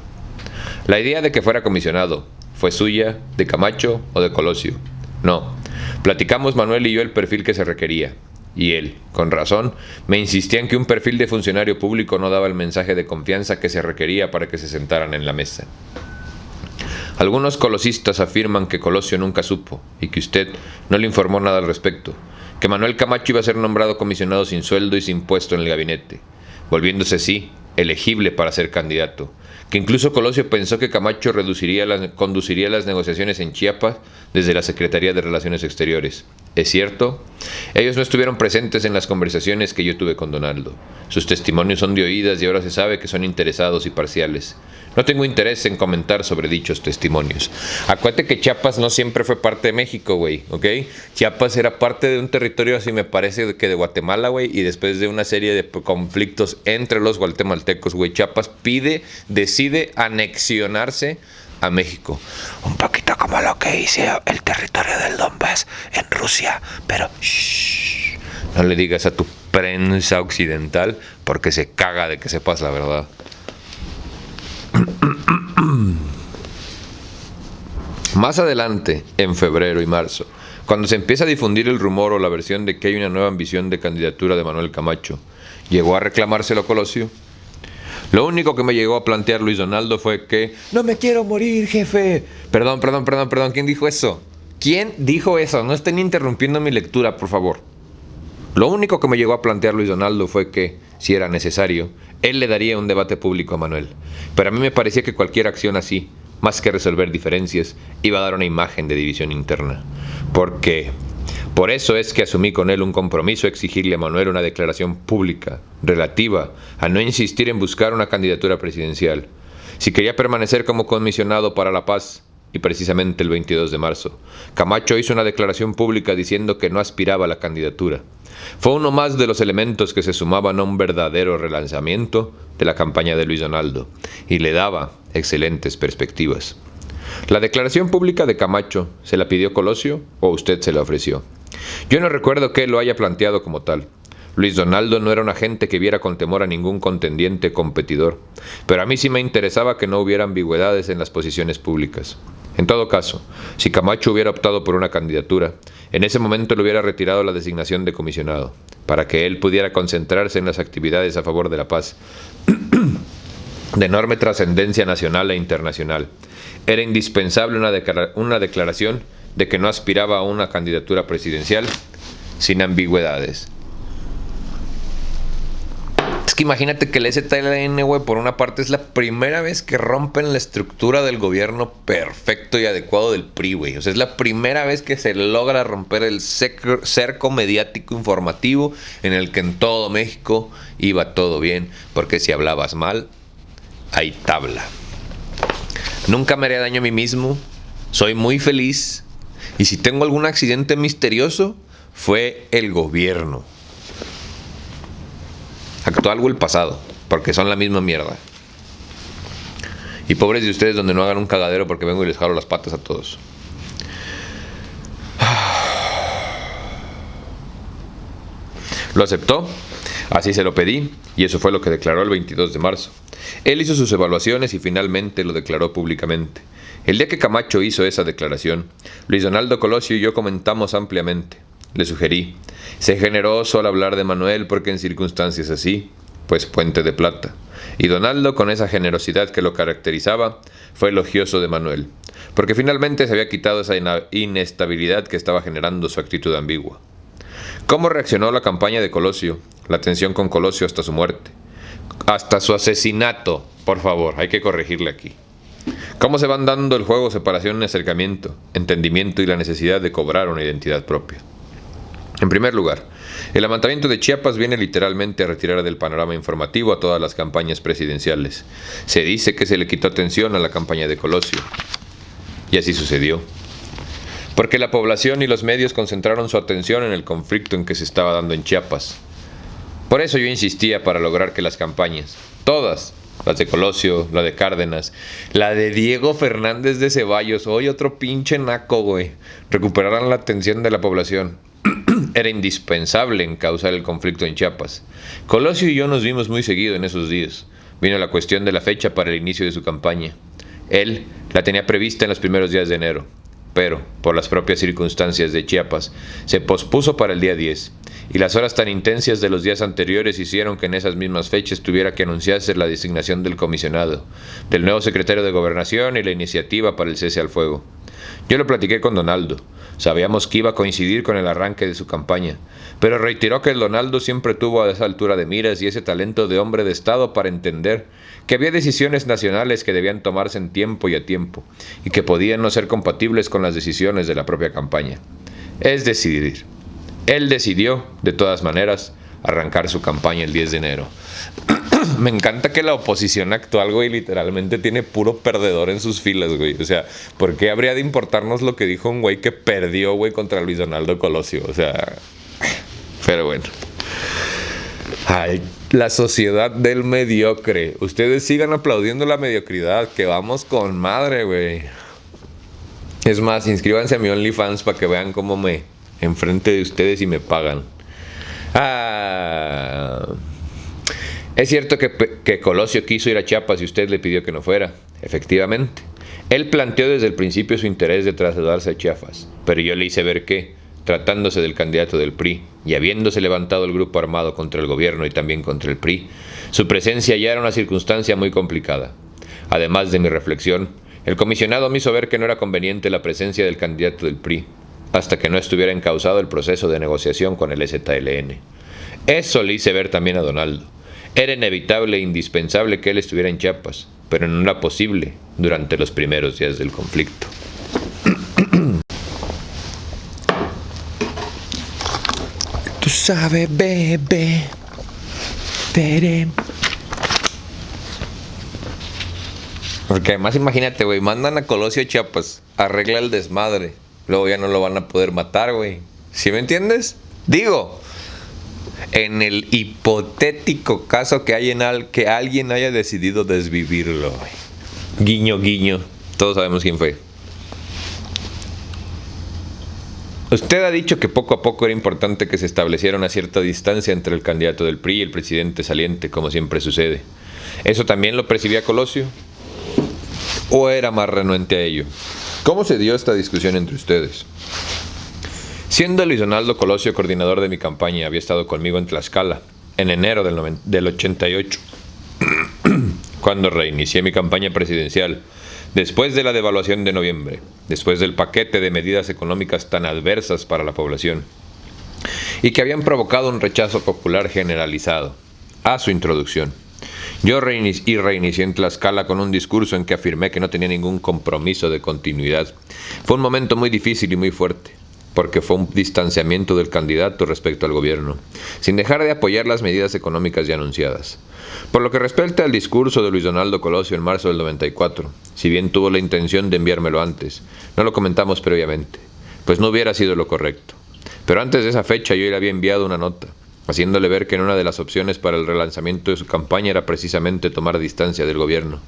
La idea de que fuera comisionado, ¿fue suya, de Camacho o de Colosio? No. Platicamos Manuel y yo el perfil que se requería, y él, con razón, me insistía en que un perfil de funcionario público no daba el mensaje de confianza que se requería para que se sentaran en la mesa. Algunos colosistas afirman que Colosio nunca supo y que usted no le informó nada al respecto, que Manuel Camacho iba a ser nombrado comisionado sin sueldo y sin puesto en el gabinete, volviéndose así elegible para ser candidato, que incluso Colosio pensó que Camacho conduciría las negociaciones en Chiapas desde la Secretaría de Relaciones Exteriores. ¿Es cierto? Ellos no estuvieron presentes en las conversaciones que yo tuve con Donaldo. Sus testimonios son de oídas y ahora se sabe que son interesados y parciales. No tengo interés en comentar sobre dichos testimonios. Acuérdate que Chiapas no siempre fue parte de México, güey, ¿ok? Chiapas era parte de un territorio, así me parece, que de Guatemala, güey, y después de una serie de conflictos entre los guatemaltecos, güey, Chiapas decide anexionarse a México. Un poquito como lo que hizo el territorio del Donbass en Rusia, pero shh, no le digas a tu prensa occidental porque se caga de que sepas la verdad. Más adelante, en febrero y marzo, cuando se empieza a difundir el rumor o la versión de que hay una nueva ambición de candidatura de Manuel Camacho, ¿llegó a reclamárselo Colosio? Lo único que me llegó a plantear Luis Donaldo fue que no me quiero morir, jefe. Perdón, ¿quién dijo eso? ¿Quién dijo eso? No estén interrumpiendo mi lectura, por favor. Lo único que me llegó a plantear Luis Donaldo fue que, si era necesario, él le daría un debate público a Manuel. Pero a mí me parecía que cualquier acción así, más que resolver diferencias, iba a dar una imagen de división interna. Por eso es que asumí con él un compromiso a exigirle a Manuel una declaración pública relativa a no insistir en buscar una candidatura presidencial. Si quería permanecer como comisionado para la paz, y precisamente el 22 de marzo, Camacho hizo una declaración pública diciendo que no aspiraba a la candidatura. Fue uno más de los elementos que se sumaban a un verdadero relanzamiento de la campaña de Luis Donaldo, y le daba excelentes perspectivas. ¿La declaración pública de Camacho se la pidió Colosio o usted se la ofreció? Yo no recuerdo que él lo haya planteado como tal. Luis Donaldo no era un agente que viera con temor a ningún contendiente competidor, pero a mí sí me interesaba que no hubiera ambigüedades en las posiciones públicas. En todo caso, si Camacho hubiera optado por una candidatura, en ese momento le hubiera retirado la designación de comisionado, para que él pudiera concentrarse en las actividades a favor de la paz, de enorme trascendencia nacional e internacional. Era indispensable una declaración de que no aspiraba a una candidatura presidencial sin ambigüedades. Es que imagínate que el EZLN, güey, por una parte es la primera vez que rompen la estructura del gobierno perfecto y adecuado del PRI, güey. O sea, es la primera vez que se logra romper el cerco mediático informativo en el que en todo México iba todo bien, porque si hablabas mal, hay tabla. Nunca me haré daño a mí mismo, soy muy feliz, y si tengo algún accidente misterioso, fue el gobierno. Actual o el pasado, porque son la misma mierda. Y pobres de ustedes donde no hagan un cagadero porque vengo y les jalo las patas a todos. Lo aceptó, así se lo pedí, y eso fue lo que declaró el 22 de marzo. Él hizo sus evaluaciones y finalmente lo declaró públicamente. El día que Camacho hizo esa declaración, Luis Donaldo Colosio y yo comentamos ampliamente. Le sugerí, sé generoso al hablar de Manuel porque en circunstancias así, pues puente de plata. Y Donaldo, con esa generosidad que lo caracterizaba, fue elogioso de Manuel, porque finalmente se había quitado esa inestabilidad que estaba generando su actitud ambigua. ¿Cómo reaccionó la campaña de Colosio? La tensión con Colosio hasta su muerte. Hasta su asesinato, por favor, hay que corregirle aquí. ¿Cómo se van dando el juego, separación, acercamiento, entendimiento y la necesidad de cobrar una identidad propia? En primer lugar, el levantamiento de Chiapas viene literalmente a retirar del panorama informativo a todas las campañas presidenciales. Se dice que se le quitó atención a la campaña de Colosio. Y así sucedió. Porque la población y los medios concentraron su atención en el conflicto en que se estaba dando en Chiapas. Por eso yo insistía para lograr que las campañas, todas, las de Colosio, la de Cárdenas, la de Diego Fernández de Ceballos, hoy otro pinche naco, güey, recuperaran la atención de la población. Era indispensable encauzar el conflicto en Chiapas. Colosio y yo nos vimos muy seguido en esos días. Vino la cuestión de la fecha para el inicio de su campaña. Él la tenía prevista en los primeros días de enero, pero, por las propias circunstancias de Chiapas, se pospuso para el día 10, y las horas tan intensas de los días anteriores hicieron que en esas mismas fechas tuviera que anunciarse la designación del comisionado, del nuevo secretario de Gobernación y la iniciativa para el cese al fuego. Yo lo platiqué con Donaldo. Sabíamos que iba a coincidir con el arranque de su campaña, pero reiteró que el Donaldo siempre tuvo a esa altura de miras y ese talento de hombre de Estado para entender que había decisiones nacionales que debían tomarse en tiempo y a tiempo, y que podían no ser compatibles con las decisiones de la propia campaña. Es decidir. Él decidió, de todas maneras, arrancar su campaña el 10 de enero. Me encanta que la oposición actual, güey, literalmente tiene puro perdedor en sus filas, güey. O sea, ¿por qué habría de importarnos lo que dijo un güey que perdió, güey, contra Luis Donaldo Colosio? O sea, pero bueno. Ay, la sociedad del mediocre. Ustedes sigan aplaudiendo la mediocridad, que vamos con madre, güey. Es más, inscríbanse a mi OnlyFans para que vean cómo me enfrente de ustedes y me pagan. Es cierto que Colosio quiso ir a Chiapas y usted le pidió que no fuera. Efectivamente. Él planteó desde el principio su interés de trasladarse a Chiapas, pero yo le hice ver que, tratándose del candidato del PRI y habiéndose levantado el grupo armado contra el gobierno y también contra el PRI, su presencia ya era una circunstancia muy complicada. Además de mi reflexión, el comisionado me hizo ver que no era conveniente la presencia del candidato del PRI, hasta que no estuviera encauzado el proceso de negociación con el ZLN. Eso le hice ver también a Donaldo. Era inevitable e indispensable que él estuviera en Chiapas, pero no era posible durante los primeros días del conflicto. Tú sabes, bebé. Porque además imagínate, güey, mandan a Colosio a Chiapas, arregla el desmadre, luego ya no lo van a poder matar, güey. ¿Sí me entiendes? Digo, en el hipotético caso que alguien haya decidido desvivirlo, güey. Guiño, guiño. Todos sabemos quién fue. Usted ha dicho que poco a poco era importante que se estableciera una cierta distancia entre el candidato del PRI y el presidente saliente, como siempre sucede. ¿Eso también lo percibía Colosio? ¿O era más renuente a ello? ¿Cómo se dio esta discusión entre ustedes? Siendo Luis Donaldo Colosio coordinador de mi campaña, había estado conmigo en Tlaxcala, en enero del 88, cuando reinicié mi campaña presidencial, después de la devaluación de noviembre, después del paquete de medidas económicas tan adversas para la población, y que habían provocado un rechazo popular generalizado a su introducción. Yo reinicié en Tlaxcala con un discurso en que afirmé que no tenía ningún compromiso de continuidad. Fue un momento muy difícil y muy fuerte, porque fue un distanciamiento del candidato respecto al gobierno, sin dejar de apoyar las medidas económicas ya anunciadas. Por lo que respecta al discurso de Luis Donaldo Colosio en marzo del 94, si bien tuvo la intención de enviármelo antes, no lo comentamos previamente, pues no hubiera sido lo correcto. Pero antes de esa fecha yo le había enviado una nota, haciéndole ver que una de las opciones para el relanzamiento de su campaña era precisamente tomar distancia del gobierno.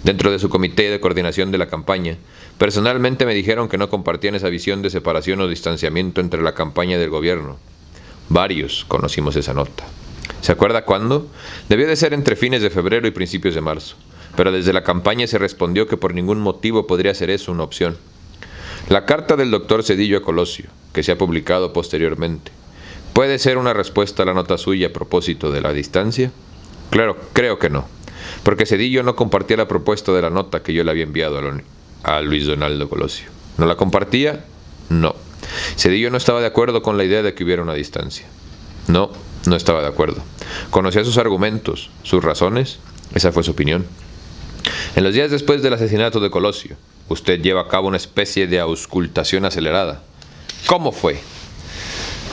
Dentro de su comité de coordinación de la campaña, personalmente me dijeron que no compartían esa visión de separación o distanciamiento entre la campaña y el gobierno. Varios conocimos esa nota. ¿Se acuerda cuándo? Debió de ser entre fines de febrero y principios de marzo, pero desde la campaña se respondió que por ningún motivo podría ser eso una opción. La carta del doctor Zedillo a Colosio, que se ha publicado posteriormente, ¿puede ser una respuesta a la nota suya a propósito de la distancia? Claro, creo que no, porque Zedillo no compartía la propuesta de la nota que yo le había enviado a Luis Donaldo Colosio. ¿No la compartía? No. Zedillo no estaba de acuerdo con la idea de que hubiera una distancia. No estaba de acuerdo. Conocía sus argumentos, sus razones, esa fue su opinión. En los días después del asesinato de Colosio, usted lleva a cabo una especie de auscultación acelerada. ¿Cómo fue?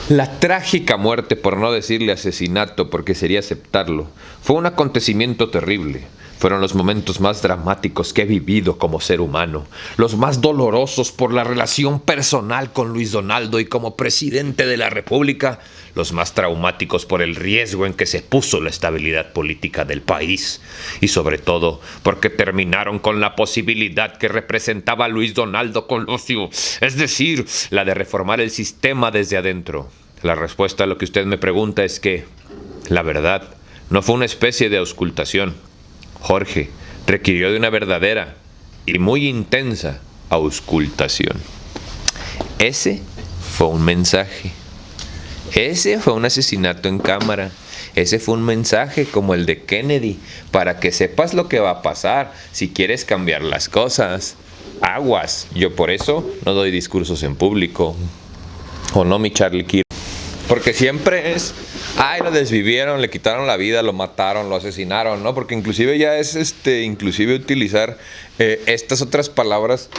La trágica muerte, por no decirle asesinato, porque sería aceptarlo, fue un acontecimiento terrible. Fueron los momentos más dramáticos que he vivido como ser humano, los más dolorosos por la relación personal con Luis Donaldo y como presidente de la República, los más traumáticos por el riesgo en que se puso la estabilidad política del país, y sobre todo porque terminaron con la posibilidad que representaba Luis Donaldo Colosio, es decir, la de reformar el sistema desde adentro. La respuesta a lo que usted me pregunta es que, la verdad, no fue una especie de auscultación. Jorge requirió de una verdadera y muy intensa auscultación. Ese fue un mensaje. Ese fue un asesinato en cámara. Ese fue un mensaje como el de Kennedy, para que sepas lo que va a pasar si quieres cambiar las cosas. Aguas. Yo por eso no doy discursos en público. ¿O no, mi Charlie Kirk? Porque siempre es, ay, lo desvivieron, le quitaron la vida, lo mataron, lo asesinaron, ¿no? Porque inclusive ya es, inclusive utilizar estas otras palabras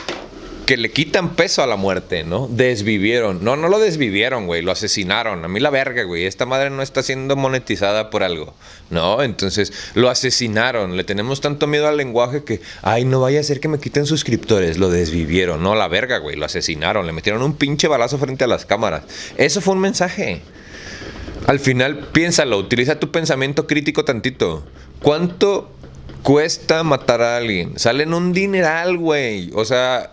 que le quitan peso a la muerte, ¿no? Desvivieron. No lo desvivieron, güey, lo asesinaron. A mí la verga, güey, esta madre no está siendo monetizada por algo, ¿no? Entonces, lo asesinaron. Le tenemos tanto miedo al lenguaje que, ay, no vaya a ser que me quiten suscriptores. Lo desvivieron. No, la verga, güey, lo asesinaron. Le metieron un pinche balazo frente a las cámaras. Eso fue un mensaje. Al final, piénsalo, utiliza tu pensamiento crítico tantito. ¿Cuánto cuesta matar a alguien? Salen un dineral, güey. O sea,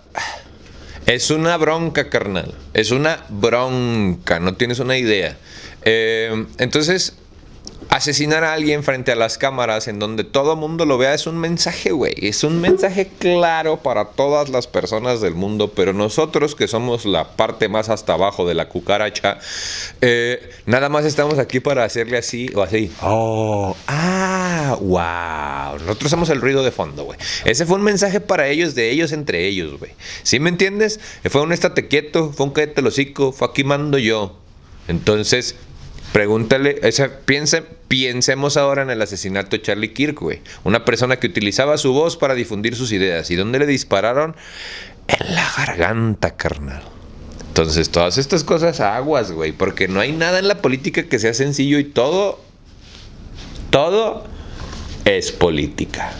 es una bronca, carnal. Es una bronca, no tienes una idea. Entonces, asesinar a alguien frente a las cámaras en donde todo el mundo lo vea es un mensaje, güey. Es un mensaje claro para todas las personas del mundo, pero nosotros que somos la parte más hasta abajo de la cucaracha, nada más estamos aquí para hacerle así o así. Oh, wow. Nosotros somos el ruido de fondo, güey. Ese fue un mensaje para ellos, de ellos entre ellos, güey. ¿Sí me entiendes? Fue un estate quieto, fue un cállate el hocico, fue aquí mando yo. Entonces, pregúntale, pensemos ahora en el asesinato de Charlie Kirk, güey. Una persona que utilizaba su voz para difundir sus ideas. ¿Y dónde le dispararon? En la garganta, carnal. Entonces, todas estas cosas aguas, güey. Porque no hay nada en la política que sea sencillo y todo es política.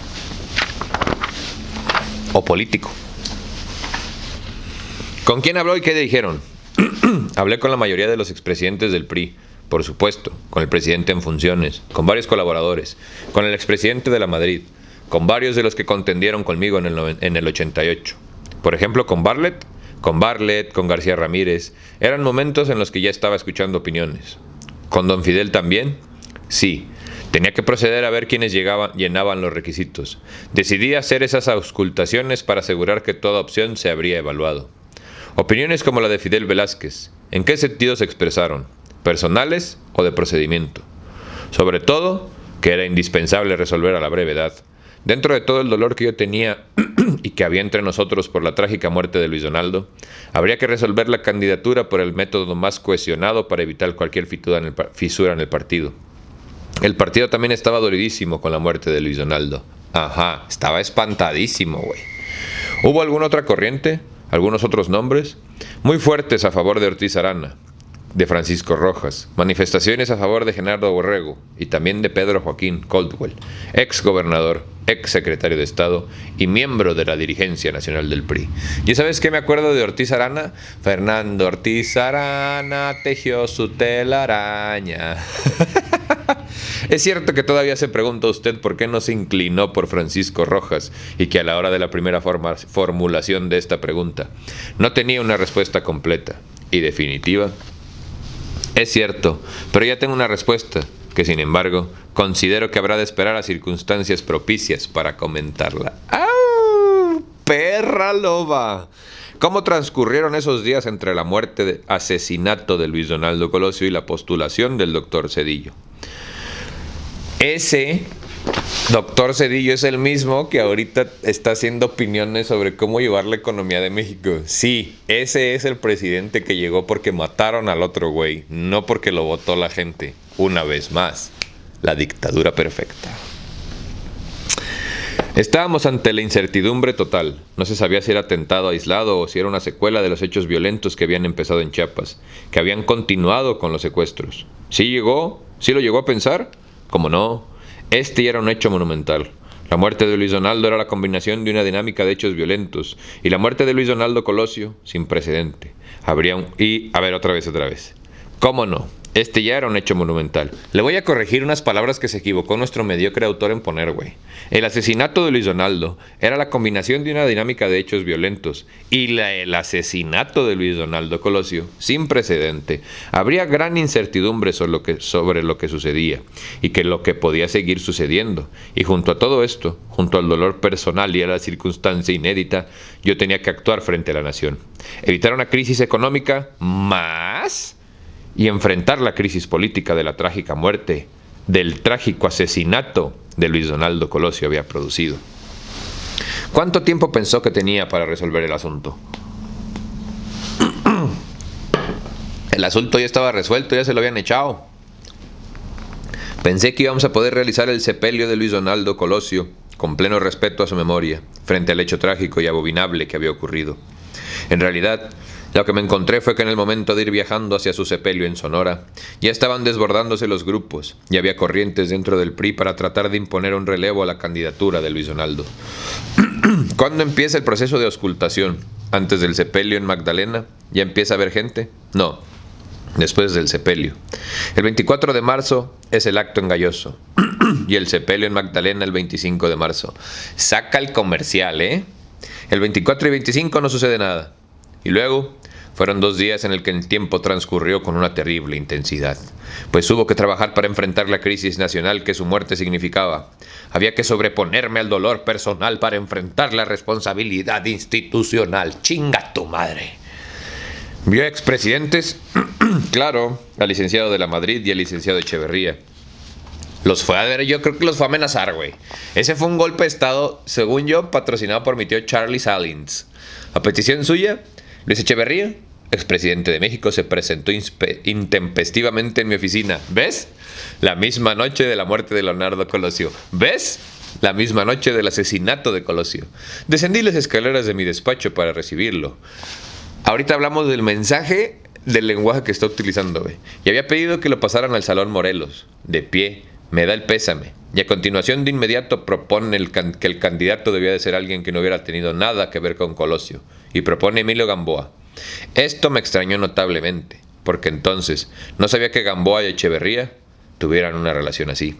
O político. ¿Con quién habló y qué le dijeron? Hablé con la mayoría de los expresidentes del PRI. Por supuesto, con el presidente en funciones, con varios colaboradores, con el expresidente de la Madrid, con varios de los que contendieron conmigo en el 88. Por ejemplo, con Bartlett, con García Ramírez. Eran momentos en los que ya estaba escuchando opiniones. ¿Con don Fidel también? Sí. Tenía que proceder a ver quiénes llenaban los requisitos. Decidí hacer esas auscultaciones para asegurar que toda opción se habría evaluado. Opiniones como la de Fidel Velázquez. ¿En qué sentido se expresaron? ¿Personales o de procedimiento? Sobre todo, que era indispensable resolver a la brevedad. Dentro de todo el dolor que yo tenía y que había entre nosotros por la trágica muerte de Luis Donaldo, habría que resolver la candidatura por el método más cohesionado para evitar cualquier fisura en el partido. El partido también estaba dolidísimo con la muerte de Luis Donaldo. Ajá, estaba espantadísimo, güey. ¿Hubo alguna otra corriente? ¿Algunos otros nombres? Muy fuertes a favor de Ortiz Arana, de Francisco Rojas, manifestaciones a favor de Genaro Borrego y también de Pedro Joaquín Caldwell, ex gobernador, ex secretario de Estado y miembro de la dirigencia nacional del PRI. ¿Y sabes qué me acuerdo de Ortiz Arana? Fernando Ortiz Arana tejió su telaraña. Es cierto que todavía se pregunta usted por qué no se inclinó por Francisco Rojas y que a la hora de la primera formulación de esta pregunta no tenía una respuesta completa y definitiva. Es cierto, pero ya tengo una respuesta que, sin embargo, considero que habrá de esperar a circunstancias propicias para comentarla. ¡Au! ¡Perra loba! ¿Cómo transcurrieron esos días entre la muerte de asesinato de Luis Donaldo Colosio y la postulación del doctor Zedillo? Ese doctor Zedillo es el mismo que ahorita está haciendo opiniones sobre cómo llevar la economía de México. Sí, ese es el presidente que llegó porque mataron al otro güey, no porque lo votó la gente. Una vez más, la dictadura perfecta. Estábamos ante la incertidumbre total. No se sabía si era atentado aislado o si era una secuela de los hechos violentos que habían empezado en Chiapas, que habían continuado con los secuestros. ¿Sí lo llegó a pensar? ¿Cómo no? Este ya era un hecho monumental. La muerte de Luis Donaldo era la combinación de una dinámica de hechos violentos, y la muerte de Luis Donaldo Colosio, sin precedente. Otra vez. ¿Cómo no? Este ya era un hecho monumental. Le voy a corregir unas palabras que se equivocó nuestro mediocre autor en poner, güey. El asesinato de Luis Donaldo era la combinación de una dinámica de hechos violentos y el asesinato de Luis Donaldo Colosio, sin precedente. Habría gran incertidumbre sobre lo que sucedía y que lo que podía seguir sucediendo. Y junto a todo esto, junto al dolor personal y a la circunstancia inédita, yo tenía que actuar frente a la nación. Evitar una crisis económica más y enfrentar la crisis política de la trágica muerte, del trágico asesinato de Luis Donaldo Colosio había producido. ¿Cuánto tiempo pensó que tenía para resolver el asunto? El asunto ya estaba resuelto, ya se lo habían echado. Pensé que íbamos a poder realizar el sepelio de Luis Donaldo Colosio con pleno respeto a su memoria, frente al hecho trágico y abominable que había ocurrido. En realidad, lo que me encontré fue que en el momento de ir viajando hacia su sepelio en Sonora, ya estaban desbordándose los grupos y había corrientes dentro del PRI para tratar de imponer un relevo a la candidatura de Luis Donaldo. ¿Cuándo empieza el proceso de auscultación? ¿Antes del sepelio en Magdalena? ¿Ya empieza a haber gente? No, después del sepelio. El 24 de marzo es el acto en Galloso y el sepelio en Magdalena el 25 de marzo. Saca el comercial, ¿eh? El 24 y 25 no sucede nada. Y luego fueron 2 días en el que el tiempo transcurrió con una terrible intensidad, pues hubo que trabajar para enfrentar la crisis nacional que su muerte significaba. Había que sobreponerme al dolor personal para enfrentar la responsabilidad institucional. ¡Chinga tu madre! Vio expresidentes, claro, al licenciado de la Madrid y al licenciado Echeverría. Los fue a ver, yo creo que los fue a amenazar, güey. Ese fue un golpe de estado, según yo, patrocinado por mi tío Charlie Salins. A petición suya, Luis Echeverría, expresidente de México, se presentó intempestivamente en mi oficina. ¿Ves? La misma noche de la muerte de Leonardo Colosio. ¿Ves? La misma noche del asesinato de Colosio. Descendí las escaleras de mi despacho para recibirlo. Ahorita hablamos del mensaje, del lenguaje que está utilizando, güey. Y había pedido que lo pasaran al Salón Morelos. De pie, me da el pésame. Y a continuación de inmediato propone que el candidato debía de ser alguien que no hubiera tenido nada que ver con Colosio. Y propone Emilio Gamboa. Esto me extrañó notablemente, porque entonces no sabía que Gamboa y Echeverría tuvieran una relación así.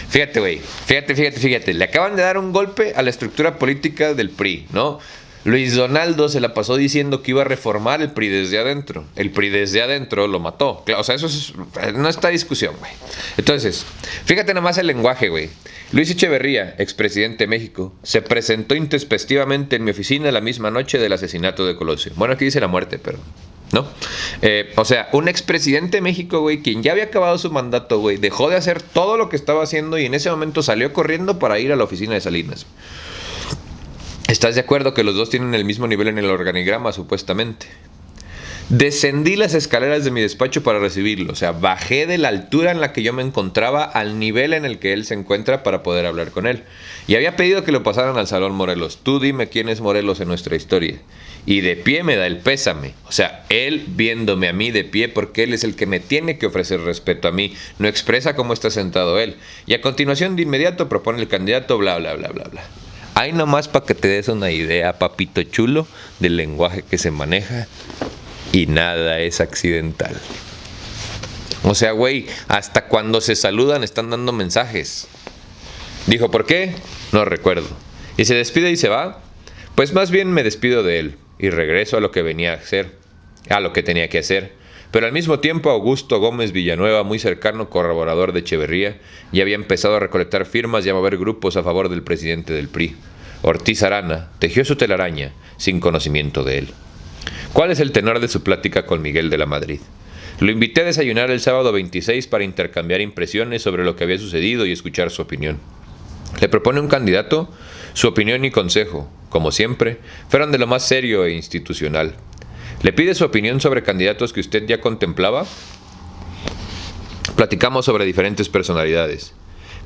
Fíjate, güey, fíjate. Le acaban de dar un golpe a la estructura política del PRI, ¿no? Luis Donaldo se la pasó diciendo que iba a reformar el PRI desde adentro. El PRI desde adentro lo mató. Claro, o sea, eso no está discusión, güey. Entonces, fíjate nomás el lenguaje, güey. Luis Echeverría, expresidente de México, se presentó intempestivamente en mi oficina la misma noche del asesinato de Colosio. Bueno, aquí dice la muerte, pero ¿no? O sea, un expresidente de México, güey, quien ya había acabado su mandato, güey, dejó de hacer todo lo que estaba haciendo y en ese momento salió corriendo para ir a la oficina de Salinas. ¿Estás de acuerdo que los dos tienen el mismo nivel en el organigrama, supuestamente? Descendí las escaleras de mi despacho para recibirlo. O sea, bajé de la altura en la que yo me encontraba al nivel en el que él se encuentra para poder hablar con él. Y había pedido que lo pasaran al Salón Morelos. Tú dime quién es Morelos en nuestra historia. Y de pie me da el pésame. O sea, él viéndome a mí de pie porque él es el que me tiene que ofrecer respeto a mí. No expresa cómo está sentado él. Y a continuación de inmediato propone el candidato bla, bla, bla, bla, bla. Hay nomás para que te des una idea, papito chulo, del lenguaje que se maneja. Y nada es accidental. O sea, güey, hasta cuando se saludan están dando mensajes. Dijo, ¿por qué? No recuerdo. ¿Y se despide y se va? Pues más bien me despido de él y regreso a lo que venía a hacer, a lo que tenía que hacer. Pero al mismo tiempo Augusto Gómez Villanueva, muy cercano colaborador de Echeverría, ya había empezado a recolectar firmas y a mover grupos a favor del presidente del PRI. Ortiz Arana tejió su telaraña sin conocimiento de él. ¿Cuál es el tenor de su plática con Miguel de la Madrid? Lo invité a desayunar el sábado 26 para intercambiar impresiones sobre lo que había sucedido y escuchar su opinión. Le propone un candidato, su opinión y consejo, como siempre, fueron de lo más serio e institucional. ¿Le pide su opinión sobre candidatos que usted ya contemplaba? Platicamos sobre diferentes personalidades.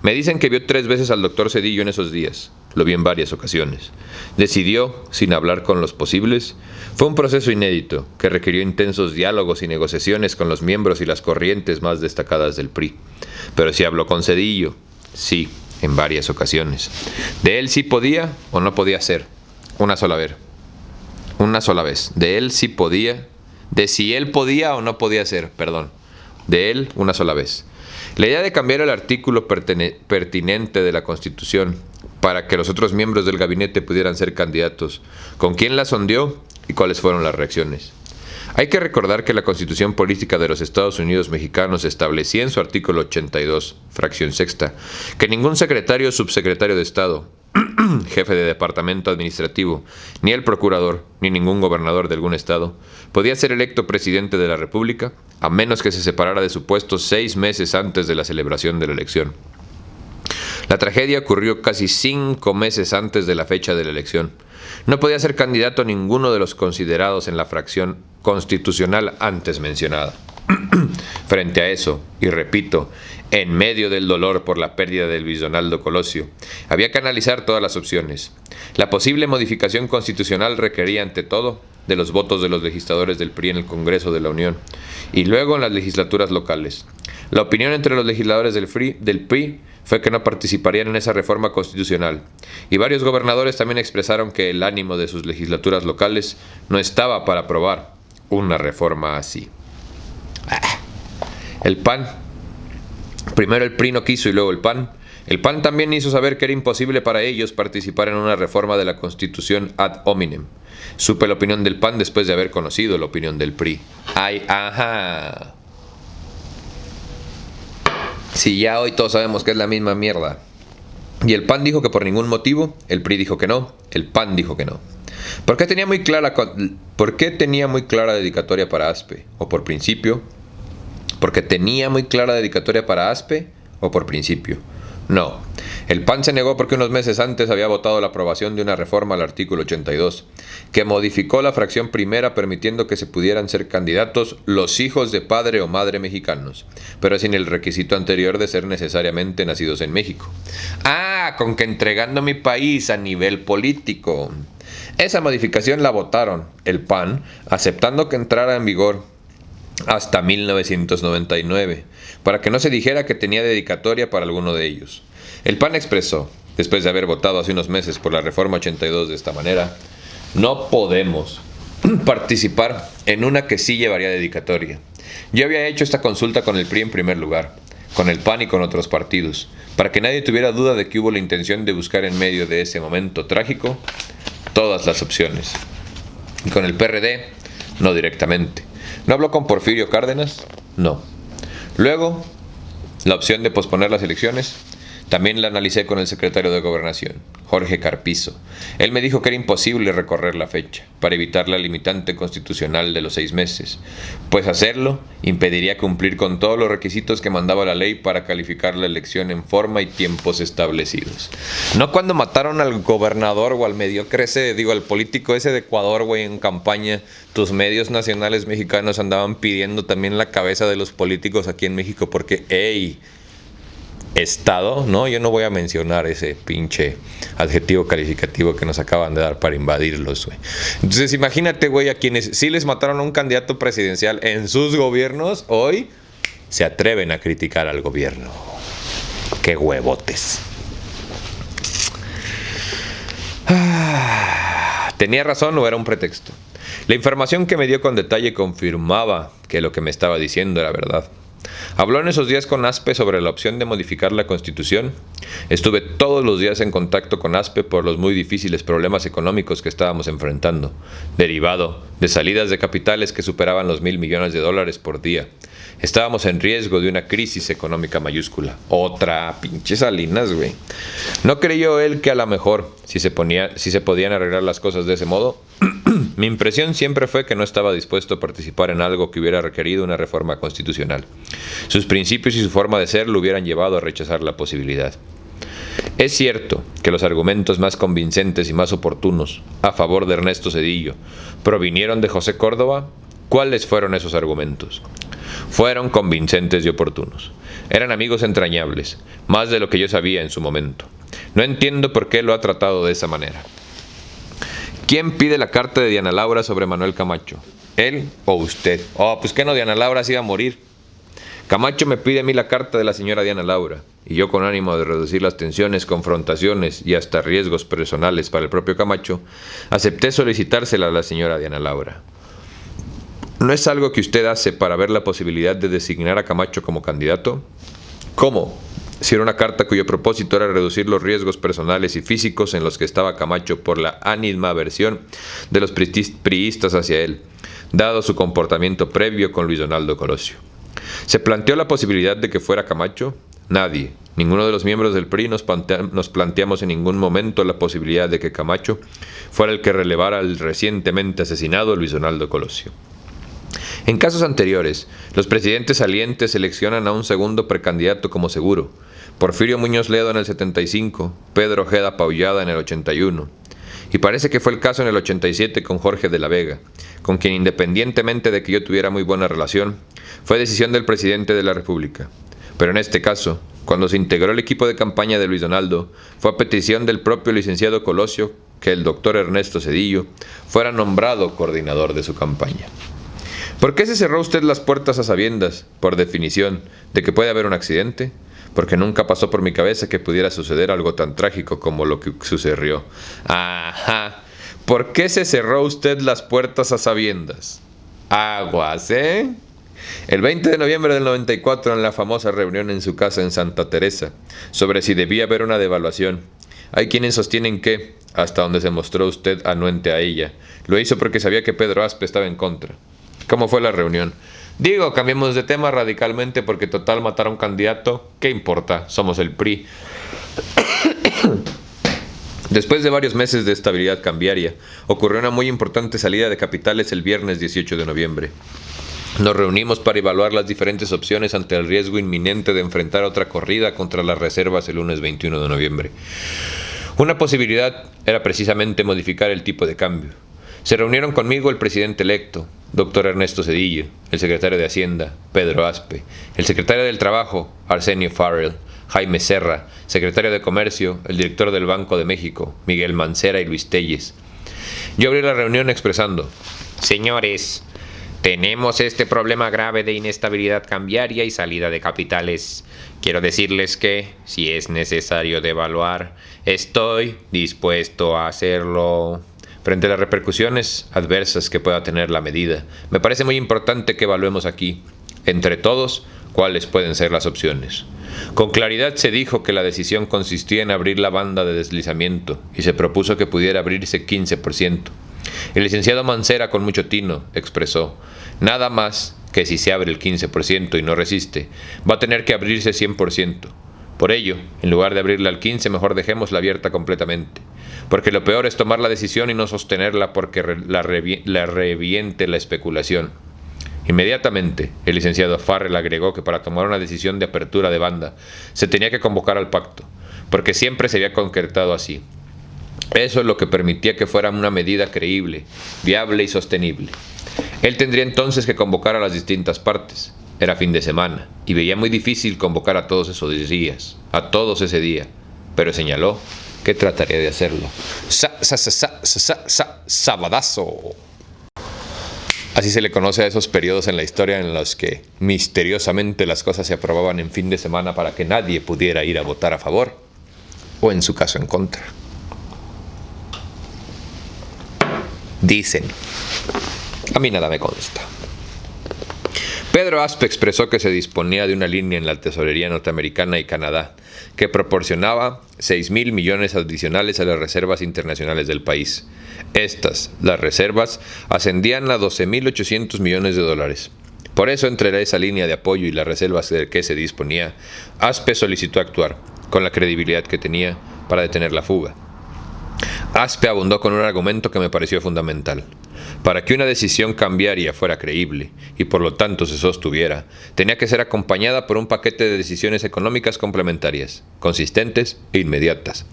Me dicen que vio 3 veces al doctor Zedillo en esos días. Lo vi en varias ocasiones. Decidió, sin hablar con los posibles. Fue un proceso inédito, que requirió intensos diálogos y negociaciones con los miembros y las corrientes más destacadas del PRI. Pero sí habló con Zedillo. Sí, en varias ocasiones. De él sí podía o no podía ser. Una sola vez. De él sí podía. De si él podía o no podía ser, perdón. de él una sola vez. La idea de cambiar el artículo pertinente de la Constitución para que los otros miembros del gabinete pudieran ser candidatos, ¿con quién la sondeó y cuáles fueron las reacciones? Hay que recordar que la Constitución Política de los Estados Unidos Mexicanos establecía en su artículo 82, fracción sexta, que ningún secretario o subsecretario de Estado, jefe de departamento administrativo, ni el procurador, ni ningún gobernador de algún estado, podía ser electo presidente de la República, a menos que se separara de su puesto 6 meses antes de la celebración de la elección. La tragedia ocurrió casi 5 meses antes de la fecha de la elección. No podía ser candidato a ninguno de los considerados en la fracción constitucional antes mencionada. Frente a eso, y repito, en medio del dolor por la pérdida del bisonaldo Colosio, había que analizar todas las opciones. La posible modificación constitucional requería, ante todo, de los votos de los legisladores del PRI en el Congreso de la Unión, y luego en las legislaturas locales. La opinión entre los legisladores del PRI fue que no participarían en esa reforma constitucional, y varios gobernadores también expresaron que el ánimo de sus legislaturas locales no estaba para aprobar una reforma así. El PAN. Primero el PRI no quiso y luego el PAN. El PAN también hizo saber que era imposible para ellos participar en una reforma de la Constitución ad hominem. Supe la opinión del PAN después de haber conocido la opinión del PRI. ¡Ay, ajá! Si ya hoy todos sabemos que es la misma mierda. Y el PAN dijo que por ningún motivo, el PRI dijo que no, el PAN dijo que no. ¿Por qué tenía muy clara dedicatoria para ASPE? ¿O por principio? ¿Porque tenía muy clara dedicatoria para ASPE? ¿O por principio? No. El PAN se negó porque unos meses antes había votado la aprobación de una reforma al artículo 82, que modificó la fracción primera permitiendo que se pudieran ser candidatos los hijos de padre o madre mexicanos, pero sin el requisito anterior de ser necesariamente nacidos en México. ¡Ah! Con que entregando mi país a nivel político. Esa modificación la votaron el PAN, aceptando que entrara en vigor hasta 1999, para que no se dijera que tenía dedicatoria para alguno de ellos. El PAN expresó, después de haber votado hace unos meses por la reforma 82 de esta manera: no podemos participar en una que sí llevaría dedicatoria. Yo había hecho esta consulta con el PRI en primer lugar, con el PAN y con otros partidos, para que nadie tuviera duda de que hubo la intención de buscar en medio de ese momento trágico todas las opciones. Y con el PRD, no directamente. ¿No habló con Porfirio Cárdenas? No. Luego, la opción de posponer las elecciones, también la analicé con el secretario de Gobernación, Jorge Carpizo. Él me dijo que era imposible recorrer la fecha, para evitar la limitante constitucional de los 6 meses, pues hacerlo impediría cumplir con todos los requisitos que mandaba la ley para calificar la elección en forma y tiempos establecidos. No cuando mataron al gobernador o al mediocre al político ese de Ecuador, güey, en campaña, tus medios nacionales mexicanos andaban pidiendo también la cabeza de los políticos aquí en México, porque, Estado, ¿no? Yo no voy a mencionar ese pinche adjetivo calificativo que nos acaban de dar para invadirlos, güey. Entonces, imagínate, güey, a quienes sí les mataron a un candidato presidencial en sus gobiernos, hoy se atreven a criticar al gobierno. ¡Qué huevotes! ¿Tenía razón o era un pretexto? La información que me dio con detalle confirmaba que lo que me estaba diciendo era verdad. Habló en esos días con ASPE sobre la opción de modificar la Constitución. Estuve todos los días en contacto con ASPE por los muy difíciles problemas económicos que estábamos enfrentando, derivado de salidas de capitales que superaban los $1,000 millones por día. Estábamos en riesgo de una crisis económica mayúscula. Otra, pinche Salinas, güey. ¿No creyó él que a lo mejor, si se podían arreglar las cosas de ese modo? Mi impresión siempre fue que no estaba dispuesto a participar en algo que hubiera requerido una reforma constitucional. Sus principios y su forma de ser lo hubieran llevado a rechazar la posibilidad. Es cierto que los argumentos más convincentes y más oportunos a favor de Ernesto Zedillo provinieron de José Córdoba. ¿Cuáles fueron esos argumentos? Fueron convincentes y oportunos. Eran amigos entrañables, más de lo que yo sabía en su momento. No entiendo por qué lo ha tratado de esa manera. ¿Quién pide la carta de Diana Laura sobre Manuel Camacho? ¿Él o usted? Pues que no, Diana Laura se iba a morir. Camacho me pide a mí la carta de la señora Diana Laura, y yo, con ánimo de reducir las tensiones, confrontaciones y hasta riesgos personales para el propio Camacho, acepté solicitársela a la señora Diana Laura. ¿No es algo que usted hace para ver la posibilidad de designar a Camacho como candidato? ¿Cómo? Si era una carta cuyo propósito era reducir los riesgos personales y físicos en los que estaba Camacho por la animadversión de los priistas hacia él, dado su comportamiento previo con Luis Donaldo Colosio. ¿Se planteó la posibilidad de que fuera Camacho? Nadie, ninguno de los miembros del PRI nos planteamos en ningún momento la posibilidad de que Camacho fuera el que relevara al recientemente asesinado Luis Donaldo Colosio. En casos anteriores, los presidentes salientes seleccionan a un segundo precandidato como seguro. Porfirio Muñoz Ledo en el 75, Pedro Ojeda Paullada en el 81. Y parece que fue el caso en el 87 con Jorge de la Vega, con quien independientemente de que yo tuviera muy buena relación, fue decisión del presidente de la República. Pero en este caso, cuando se integró el equipo de campaña de Luis Donaldo, fue a petición del propio licenciado Colosio que el doctor Ernesto Zedillo fuera nombrado coordinador de su campaña. ¿Por qué se cerró usted las puertas a sabiendas, por definición, de que puede haber un accidente? Porque nunca pasó por mi cabeza que pudiera suceder algo tan trágico como lo que sucedió. Ajá. ¿Por qué se cerró usted las puertas a sabiendas? Aguas, ¿eh? El 20 de noviembre del 94, en la famosa reunión en su casa en Santa Teresa, sobre si debía haber una devaluación, hay quienes sostienen que, hasta donde se mostró usted anuente a ella, lo hizo porque sabía que Pedro Aspe estaba en contra. ¿Cómo fue la reunión? Digo, cambiemos de tema radicalmente porque total matar a un candidato, ¿qué importa? Somos el PRI. Después de varios meses de estabilidad cambiaria, ocurrió una muy importante salida de capitales el viernes 18 de noviembre. Nos reunimos para evaluar las diferentes opciones ante el riesgo inminente de enfrentar otra corrida contra las reservas el lunes 21 de noviembre. Una posibilidad era precisamente modificar el tipo de cambio. Se reunieron conmigo el presidente electo, doctor Ernesto Zedillo, el secretario de Hacienda, Pedro Aspe, el secretario del Trabajo, Arsenio Farrell, Jaime Serra, secretario de Comercio, el director del Banco de México, Miguel Mancera y Luis Telles. Yo abrí la reunión expresando: señores, tenemos este problema grave de inestabilidad cambiaria y salida de capitales. Quiero decirles que, si es necesario devaluar, estoy dispuesto a hacerlo. Frente a las repercusiones adversas que pueda tener la medida, me parece muy importante que evaluemos aquí, entre todos, cuáles pueden ser las opciones. Con claridad se dijo que la decisión consistía en abrir la banda de deslizamiento y se propuso que pudiera abrirse 15%. El licenciado Mancera, con mucho tino, expresó: nada más que si se abre el 15% y no resiste, va a tener que abrirse 100%. Por ello, en lugar de abrirla al 15%, mejor dejémosla abierta completamente. Porque lo peor es tomar la decisión y no sostenerla porque la reviente la especulación. Inmediatamente, el licenciado Farrell agregó que para tomar una decisión de apertura de banda, se tenía que convocar al pacto, porque siempre se había concretado así. Eso es lo que permitía que fuera una medida creíble, viable y sostenible. Él tendría entonces que convocar a las distintas partes. Era fin de semana, y veía muy difícil convocar a todos esos días, a todos ese día, pero señaló que trataría de hacerlo. Sabadazo. Así se le conoce a esos periodos en la historia en los que misteriosamente las cosas se aprobaban en fin de semana para que nadie pudiera ir a votar a favor, o en su caso en contra. Dicen. A mí nada me consta. Pedro Aspe expresó que se disponía de una línea en la tesorería norteamericana y Canadá que proporcionaba 6,000 millones adicionales a las reservas internacionales del país. Estas, las reservas, ascendían a 12,800 millones de dólares. Por eso, entre esa línea de apoyo y las reservas de que se disponía, Aspe solicitó actuar, con la credibilidad que tenía, para detener la fuga. Aspe abundó con un argumento que me pareció fundamental. Para que una decisión cambiaria fuera creíble y por lo tanto se sostuviera, tenía que ser acompañada por un paquete de decisiones económicas complementarias, consistentes e inmediatas.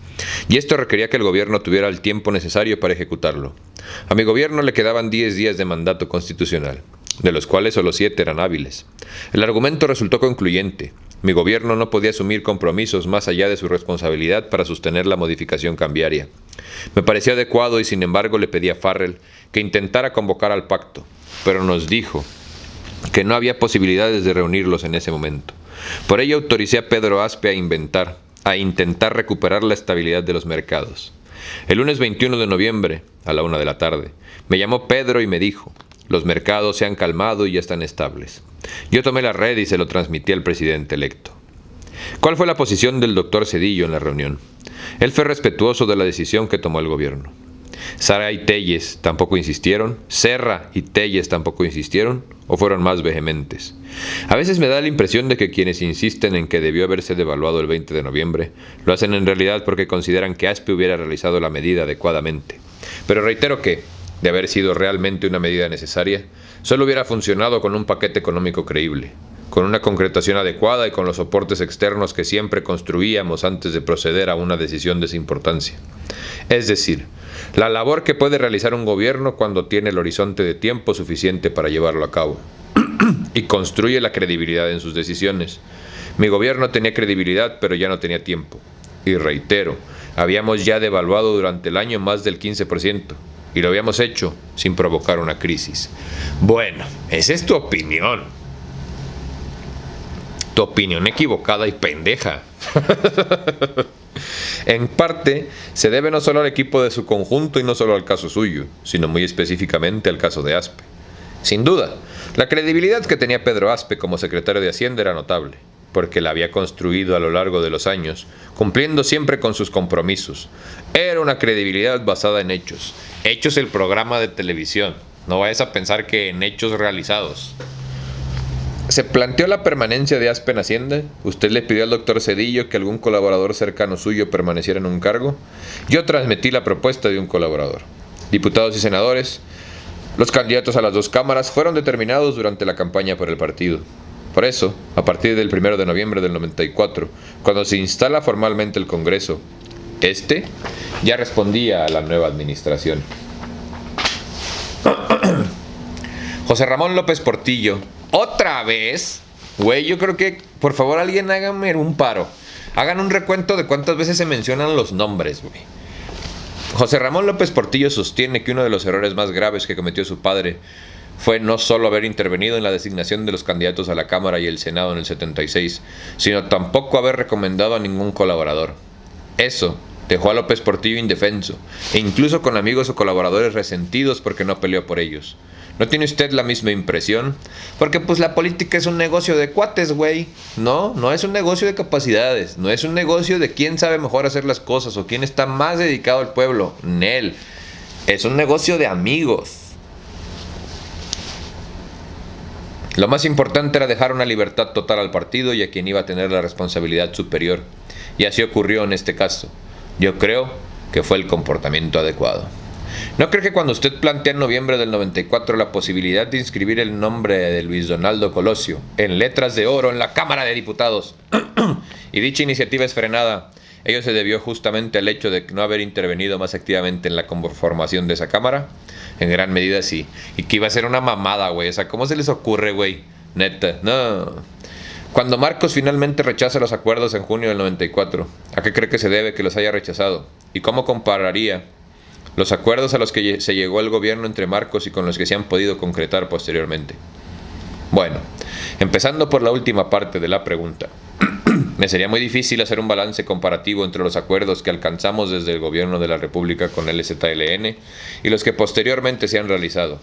Y esto requería que el gobierno tuviera el tiempo necesario para ejecutarlo. A mi gobierno le quedaban 10 días de mandato constitucional, de los cuales solo 7 eran hábiles. El argumento resultó concluyente. Mi gobierno no podía asumir compromisos más allá de su responsabilidad para sostener la modificación cambiaria. Me pareció adecuado y sin embargo le pedí a Farrell que intentara convocar al pacto, pero nos dijo que no había posibilidades de reunirlos en ese momento. Por ello autoricé a Pedro Aspe a intentar recuperar la estabilidad de los mercados. El lunes 21 de noviembre, a la 1 de la tarde, me llamó Pedro y me dijo: Los mercados se han calmado y ya están estables. Yo tomé la red y se lo transmití al presidente electo. ¿Cuál fue la posición del doctor Zedillo en la reunión? Él fue respetuoso de la decisión que tomó el gobierno. Sara y Telles tampoco insistieron, Serra y Telles tampoco insistieron, o fueron más vehementes. A veces me da la impresión de que quienes insisten en que debió haberse devaluado el 20 de noviembre, lo hacen en realidad porque consideran que Aspe hubiera realizado la medida adecuadamente. Pero reitero que, de haber sido realmente una medida necesaria, solo hubiera funcionado con un paquete económico creíble, con una concretación adecuada y con los soportes externos que siempre construíamos antes de proceder a una decisión de esa importancia. Es decir, la labor que puede realizar un gobierno cuando tiene el horizonte de tiempo suficiente para llevarlo a cabo y construye la credibilidad en sus decisiones. Mi gobierno tenía credibilidad, pero ya no tenía tiempo. Y reitero, habíamos ya devaluado durante el año más del 15%, y lo habíamos hecho sin provocar una crisis. Bueno, esa es tu opinión. Tu opinión equivocada y pendeja. En parte, se debe no solo al equipo de su conjunto y no solo al caso suyo, sino muy específicamente al caso de Aspe. Sin duda, la credibilidad que tenía Pedro Aspe como secretario de Hacienda era notable, porque la había construido a lo largo de los años, cumpliendo siempre con sus compromisos. Era una credibilidad basada en hechos. Hechos el programa de televisión. No vayas a pensar que en hechos realizados. ¿Se planteó la permanencia de Aspe en Hacienda? ¿Usted le pidió al doctor Zedillo que algún colaborador cercano suyo permaneciera en un cargo? Yo transmití la propuesta de un colaborador. Diputados y senadores, los candidatos a las dos cámaras fueron determinados durante la campaña por el partido. Por eso, a partir del 1 de noviembre del 94, cuando se instala formalmente el Congreso, ya respondía a la nueva administración. José Ramón López Portillo. ¿Otra vez? Güey, yo creo que, por favor, alguien hágame un paro. Hagan un recuento de cuántas veces se mencionan los nombres, güey. José Ramón López Portillo sostiene que uno de los errores más graves que cometió su padre fue no solo haber intervenido en la designación de los candidatos a la Cámara y el Senado en el 76, sino tampoco haber recomendado a ningún colaborador. Eso dejó a López Portillo indefenso, e incluso con amigos o colaboradores resentidos porque no peleó por ellos. ¿No tiene usted la misma impresión? Porque pues la política es un negocio de cuates, güey. No es un negocio de capacidades. No es un negocio de quién sabe mejor hacer las cosas o quién está más dedicado al pueblo. Nel. Es un negocio de amigos. Lo más importante era dejar una libertad total al partido y a quien iba a tener la responsabilidad superior. Y así ocurrió en este caso. Yo creo que fue el comportamiento adecuado. ¿No cree que cuando usted plantea en noviembre del 94 la posibilidad de inscribir el nombre de Luis Donaldo Colosio en letras de oro en la Cámara de Diputados y dicha iniciativa es frenada, ello se debió justamente al hecho de no haber intervenido más activamente en la conformación de esa Cámara? En gran medida sí. Y que iba a ser una mamada, güey. O sea, ¿cómo se les ocurre, güey? Neta, no. Cuando Marcos finalmente rechaza los acuerdos en junio del 94, ¿a qué cree que se debe que los haya rechazado? ¿Y cómo compararía los acuerdos a los que se llegó el gobierno entre Marcos y con los que se han podido concretar posteriormente? Bueno, empezando por la última parte de la pregunta. Me sería muy difícil hacer un balance comparativo entre los acuerdos que alcanzamos desde el gobierno de la República con el ZLN y los que posteriormente se han realizado.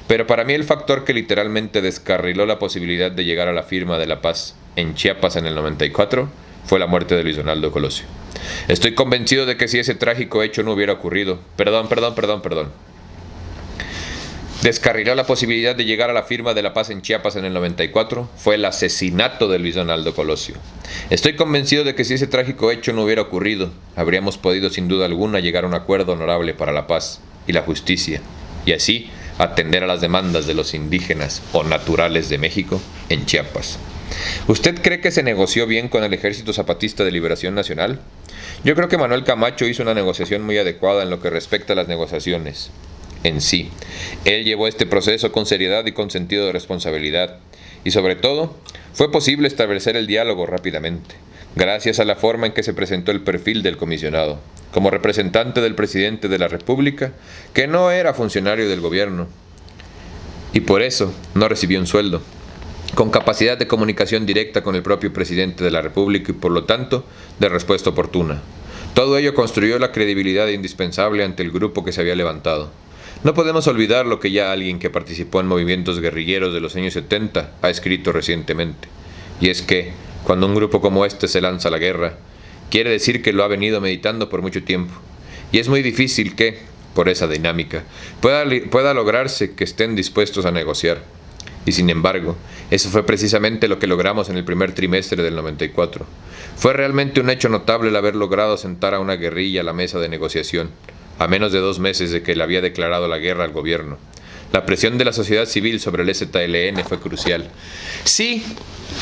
Pero para mí el factor que literalmente descarriló la posibilidad de llegar a la firma de la paz en Chiapas en el 94 fue la muerte de Luis Donaldo Colosio. Estoy convencido de que si ese trágico hecho no hubiera ocurrido, descarriló la posibilidad de llegar a la firma de la paz en Chiapas en el 94, fue el asesinato de Luis Donaldo Colosio. Estoy convencido de que si ese trágico hecho no hubiera ocurrido, habríamos podido sin duda alguna llegar a un acuerdo honorable para la paz y la justicia, y así atender a las demandas de los indígenas o naturales de México en Chiapas. ¿Usted cree que se negoció bien con el Ejército Zapatista de Liberación Nacional? Yo creo que Manuel Camacho hizo una negociación muy adecuada en lo que respecta a las negociaciones en sí. Él llevó este proceso con seriedad y con sentido de responsabilidad. Y sobre todo, fue posible establecer el diálogo rápidamente, gracias a la forma en que se presentó el perfil del comisionado, como representante del presidente de la República, que no era funcionario del gobierno, y por eso no recibió un sueldo, con capacidad de comunicación directa con el propio presidente de la República y por lo tanto, de respuesta oportuna. Todo ello construyó la credibilidad indispensable ante el grupo que se había levantado. No podemos olvidar lo que ya alguien que participó en movimientos guerrilleros de los años 70 ha escrito recientemente, y es que, cuando un grupo como este se lanza a la guerra, quiere decir que lo ha venido meditando por mucho tiempo, y es muy difícil que, por esa dinámica, pueda lograrse que estén dispuestos a negociar. Y sin embargo, eso fue precisamente lo que logramos en el primer trimestre del 94. Fue realmente un hecho notable el haber logrado sentar a una guerrilla a la mesa de negociación, a menos de 2 meses de que le había declarado la guerra al gobierno. La presión de la sociedad civil sobre el EZLN fue crucial. Sí,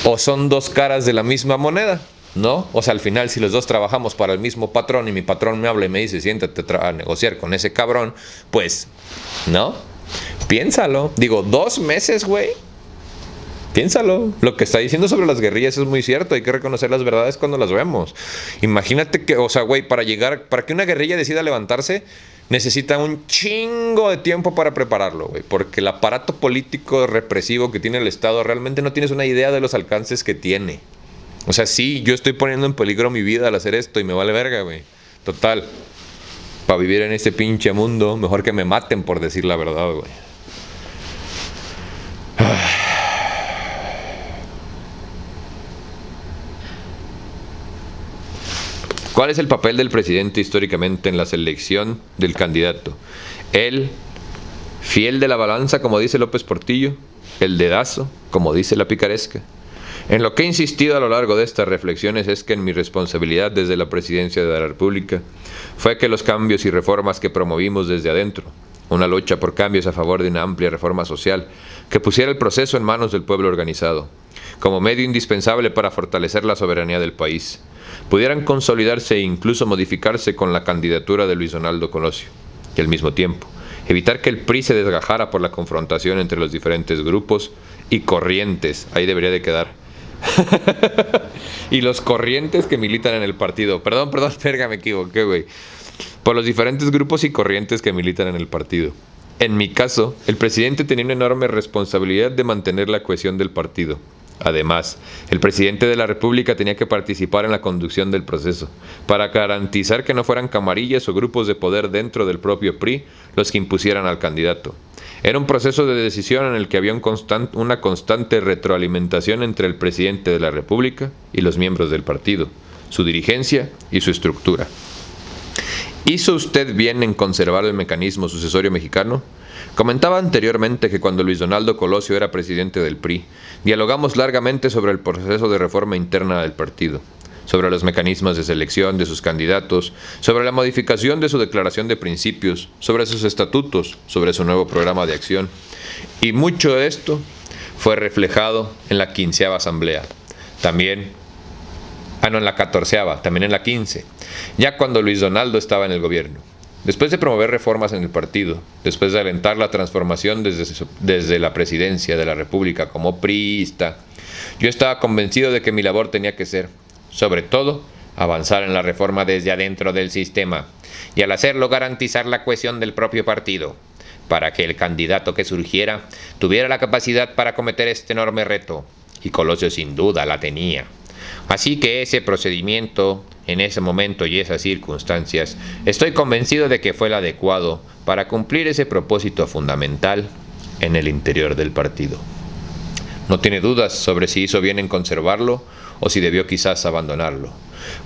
o son dos caras de la misma moneda, ¿no? O sea, al final, si los dos trabajamos para el mismo patrón y mi patrón me habla y me dice, siéntate a negociar con ese cabrón, pues, ¿no? Piénsalo. Digo, 2 meses, güey. Piénsalo. Lo que está diciendo sobre las guerrillas es muy cierto. Hay que reconocer las verdades cuando las vemos. Imagínate que, o sea, güey, para que una guerrilla decida levantarse, necesita un chingo de tiempo para prepararlo, güey. Porque el aparato político represivo que tiene el Estado realmente no tienes una idea de los alcances que tiene. O sea, sí, yo estoy poniendo en peligro mi vida al hacer esto y me vale verga, güey. Total. Para vivir en este pinche mundo, mejor que me maten por decir la verdad, güey. ¿Cuál es el papel del presidente históricamente en la selección del candidato? ¿El fiel de la balanza, como dice López Portillo? ¿El dedazo, como dice la picaresca? En lo que he insistido a lo largo de estas reflexiones es que en mi responsabilidad desde la presidencia de la República fue que los cambios y reformas que promovimos desde adentro, una lucha por cambios a favor de una amplia reforma social que pusiera el proceso en manos del pueblo organizado, como medio indispensable para fortalecer la soberanía del país, pudieran consolidarse e incluso modificarse con la candidatura de Luis Donaldo Colosio, y al mismo tiempo evitar que el PRI se desgajara por la confrontación entre los diferentes grupos y corrientes, ahí debería de quedar, y los corrientes que militan en el partido, perdón, verga, me equivoqué, güey, por los diferentes grupos y corrientes que militan en el partido. En mi caso, el presidente tenía una enorme responsabilidad de mantener la cohesión del partido. Además, el presidente de la República tenía que participar en la conducción del proceso, para garantizar que no fueran camarillas o grupos de poder dentro del propio PRI los que impusieran al candidato. Era un proceso de decisión en el que había una constante retroalimentación entre el presidente de la República y los miembros del partido, su dirigencia y su estructura. ¿Hizo usted bien en conservar el mecanismo sucesorio mexicano? Comentaba anteriormente que cuando Luis Donaldo Colosio era presidente del PRI, dialogamos largamente sobre el proceso de reforma interna del partido, sobre los mecanismos de selección de sus candidatos, sobre la modificación de su declaración de principios, sobre sus estatutos, sobre su nuevo programa de acción. Y mucho de esto fue reflejado en la 15ª asamblea. En la 14ª, también en la 15, ya cuando Luis Donaldo estaba en el gobierno. Después de promover reformas en el partido, después de alentar la transformación desde la presidencia de la República como priista, yo estaba convencido de que mi labor tenía que ser, sobre todo, avanzar en la reforma desde adentro del sistema, y al hacerlo garantizar la cohesión del propio partido, para que el candidato que surgiera tuviera la capacidad para acometer este enorme reto, y Colosio sin duda la tenía. Así que ese procedimiento, en ese momento y esas circunstancias, estoy convencido de que fue el adecuado para cumplir ese propósito fundamental en el interior del partido. No tiene dudas sobre si hizo bien en conservarlo o si debió quizás abandonarlo.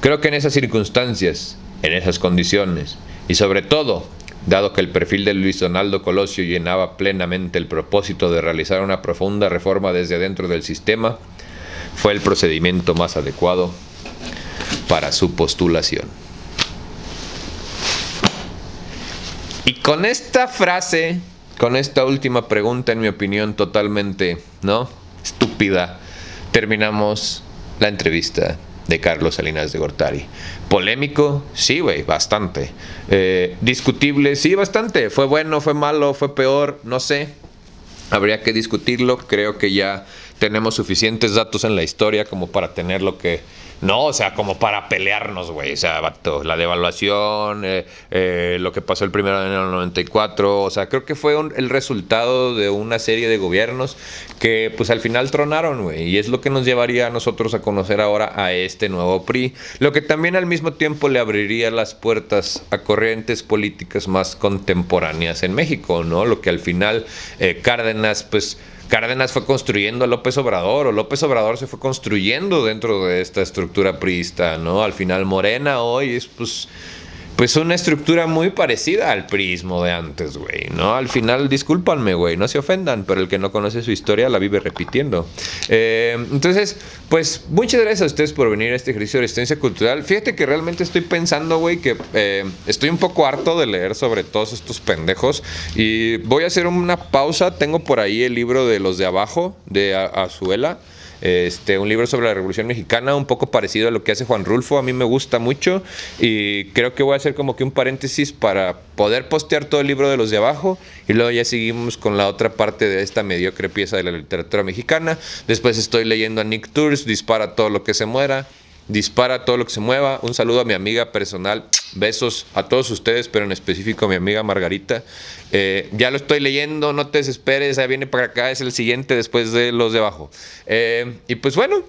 Creo que en esas circunstancias, en esas condiciones, y sobre todo, dado que el perfil de Luis Donaldo Colosio llenaba plenamente el propósito de realizar una profunda reforma desde adentro del sistema, fue el procedimiento más adecuado para su postulación. Y con esta frase, con esta última pregunta, en mi opinión, totalmente, ¿no?, estúpida, terminamos la entrevista de Carlos Salinas de Gortari. Polémico, sí, güey, bastante. Discutible, sí, bastante. Fue bueno, fue malo, fue peor, no sé. Habría que discutirlo. Creo que ya tenemos suficientes datos en la historia como para tener lo que No, o sea, como para pelearnos, güey. O sea, vato, la devaluación, lo que pasó el 1 de enero del 94. O sea, creo que fue el resultado de una serie de gobiernos que, pues, al final tronaron, güey. Y es lo que nos llevaría a nosotros a conocer ahora a este nuevo PRI. Lo que también al mismo tiempo le abriría las puertas a corrientes políticas más contemporáneas en México, ¿no? Lo que al final Cárdenas fue construyendo a López Obrador, o López Obrador se fue construyendo dentro de esta estructura priista, ¿no? Al final Morena hoy es pues una estructura muy parecida al priismo de antes, güey, ¿no? Al final, discúlpanme, güey, no se ofendan, pero el que no conoce su historia la vive repitiendo. Entonces, pues, muchas gracias a ustedes por venir a este ejercicio de resistencia cultural. Fíjate que realmente estoy pensando, güey, que estoy un poco harto de leer sobre todos estos pendejos y voy a hacer una pausa. Tengo por ahí el libro de Los de Abajo, de Azuela. Un libro sobre la Revolución Mexicana, un poco parecido a lo que hace Juan Rulfo. A mí me gusta mucho y creo que voy a hacer como que un paréntesis para poder postear todo el libro de Los de Abajo y luego ya seguimos con la otra parte de esta mediocre pieza de la literatura mexicana. Después estoy leyendo a Nick Tours, Dispara todo lo que se muera. Dispara todo lo que se mueva. Un saludo a mi amiga personal. Besos a todos ustedes, pero en específico a mi amiga Margarita. Ya lo estoy leyendo, no te desesperes. Ya viene para acá, es el siguiente después de Los de Abajo. Y pues bueno,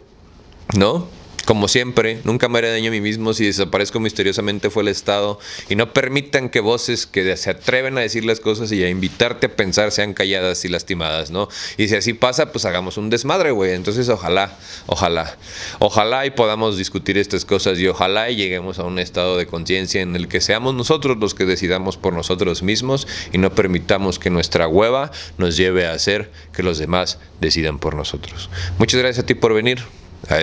¿no? Como siempre, nunca me haré daño a mí mismo. Si desaparezco misteriosamente fue el Estado. Y no permitan que voces que se atreven a decir las cosas y a invitarte a pensar sean calladas y lastimadas, ¿no? Y si así pasa, pues hagamos un desmadre, güey. Entonces ojalá y podamos discutir estas cosas. Y ojalá y lleguemos a un estado de conciencia en el que seamos nosotros los que decidamos por nosotros mismos y no permitamos que nuestra hueva nos lleve a hacer que los demás decidan por nosotros. Muchas gracias a ti por venir a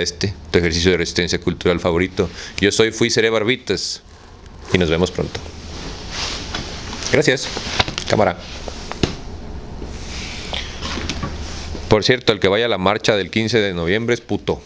tu ejercicio de resistencia cultural favorito. Yo fui Seré Barbitas y nos vemos pronto. Gracias. Cámara. Por cierto, el que vaya a la marcha del 15 de noviembre es puto.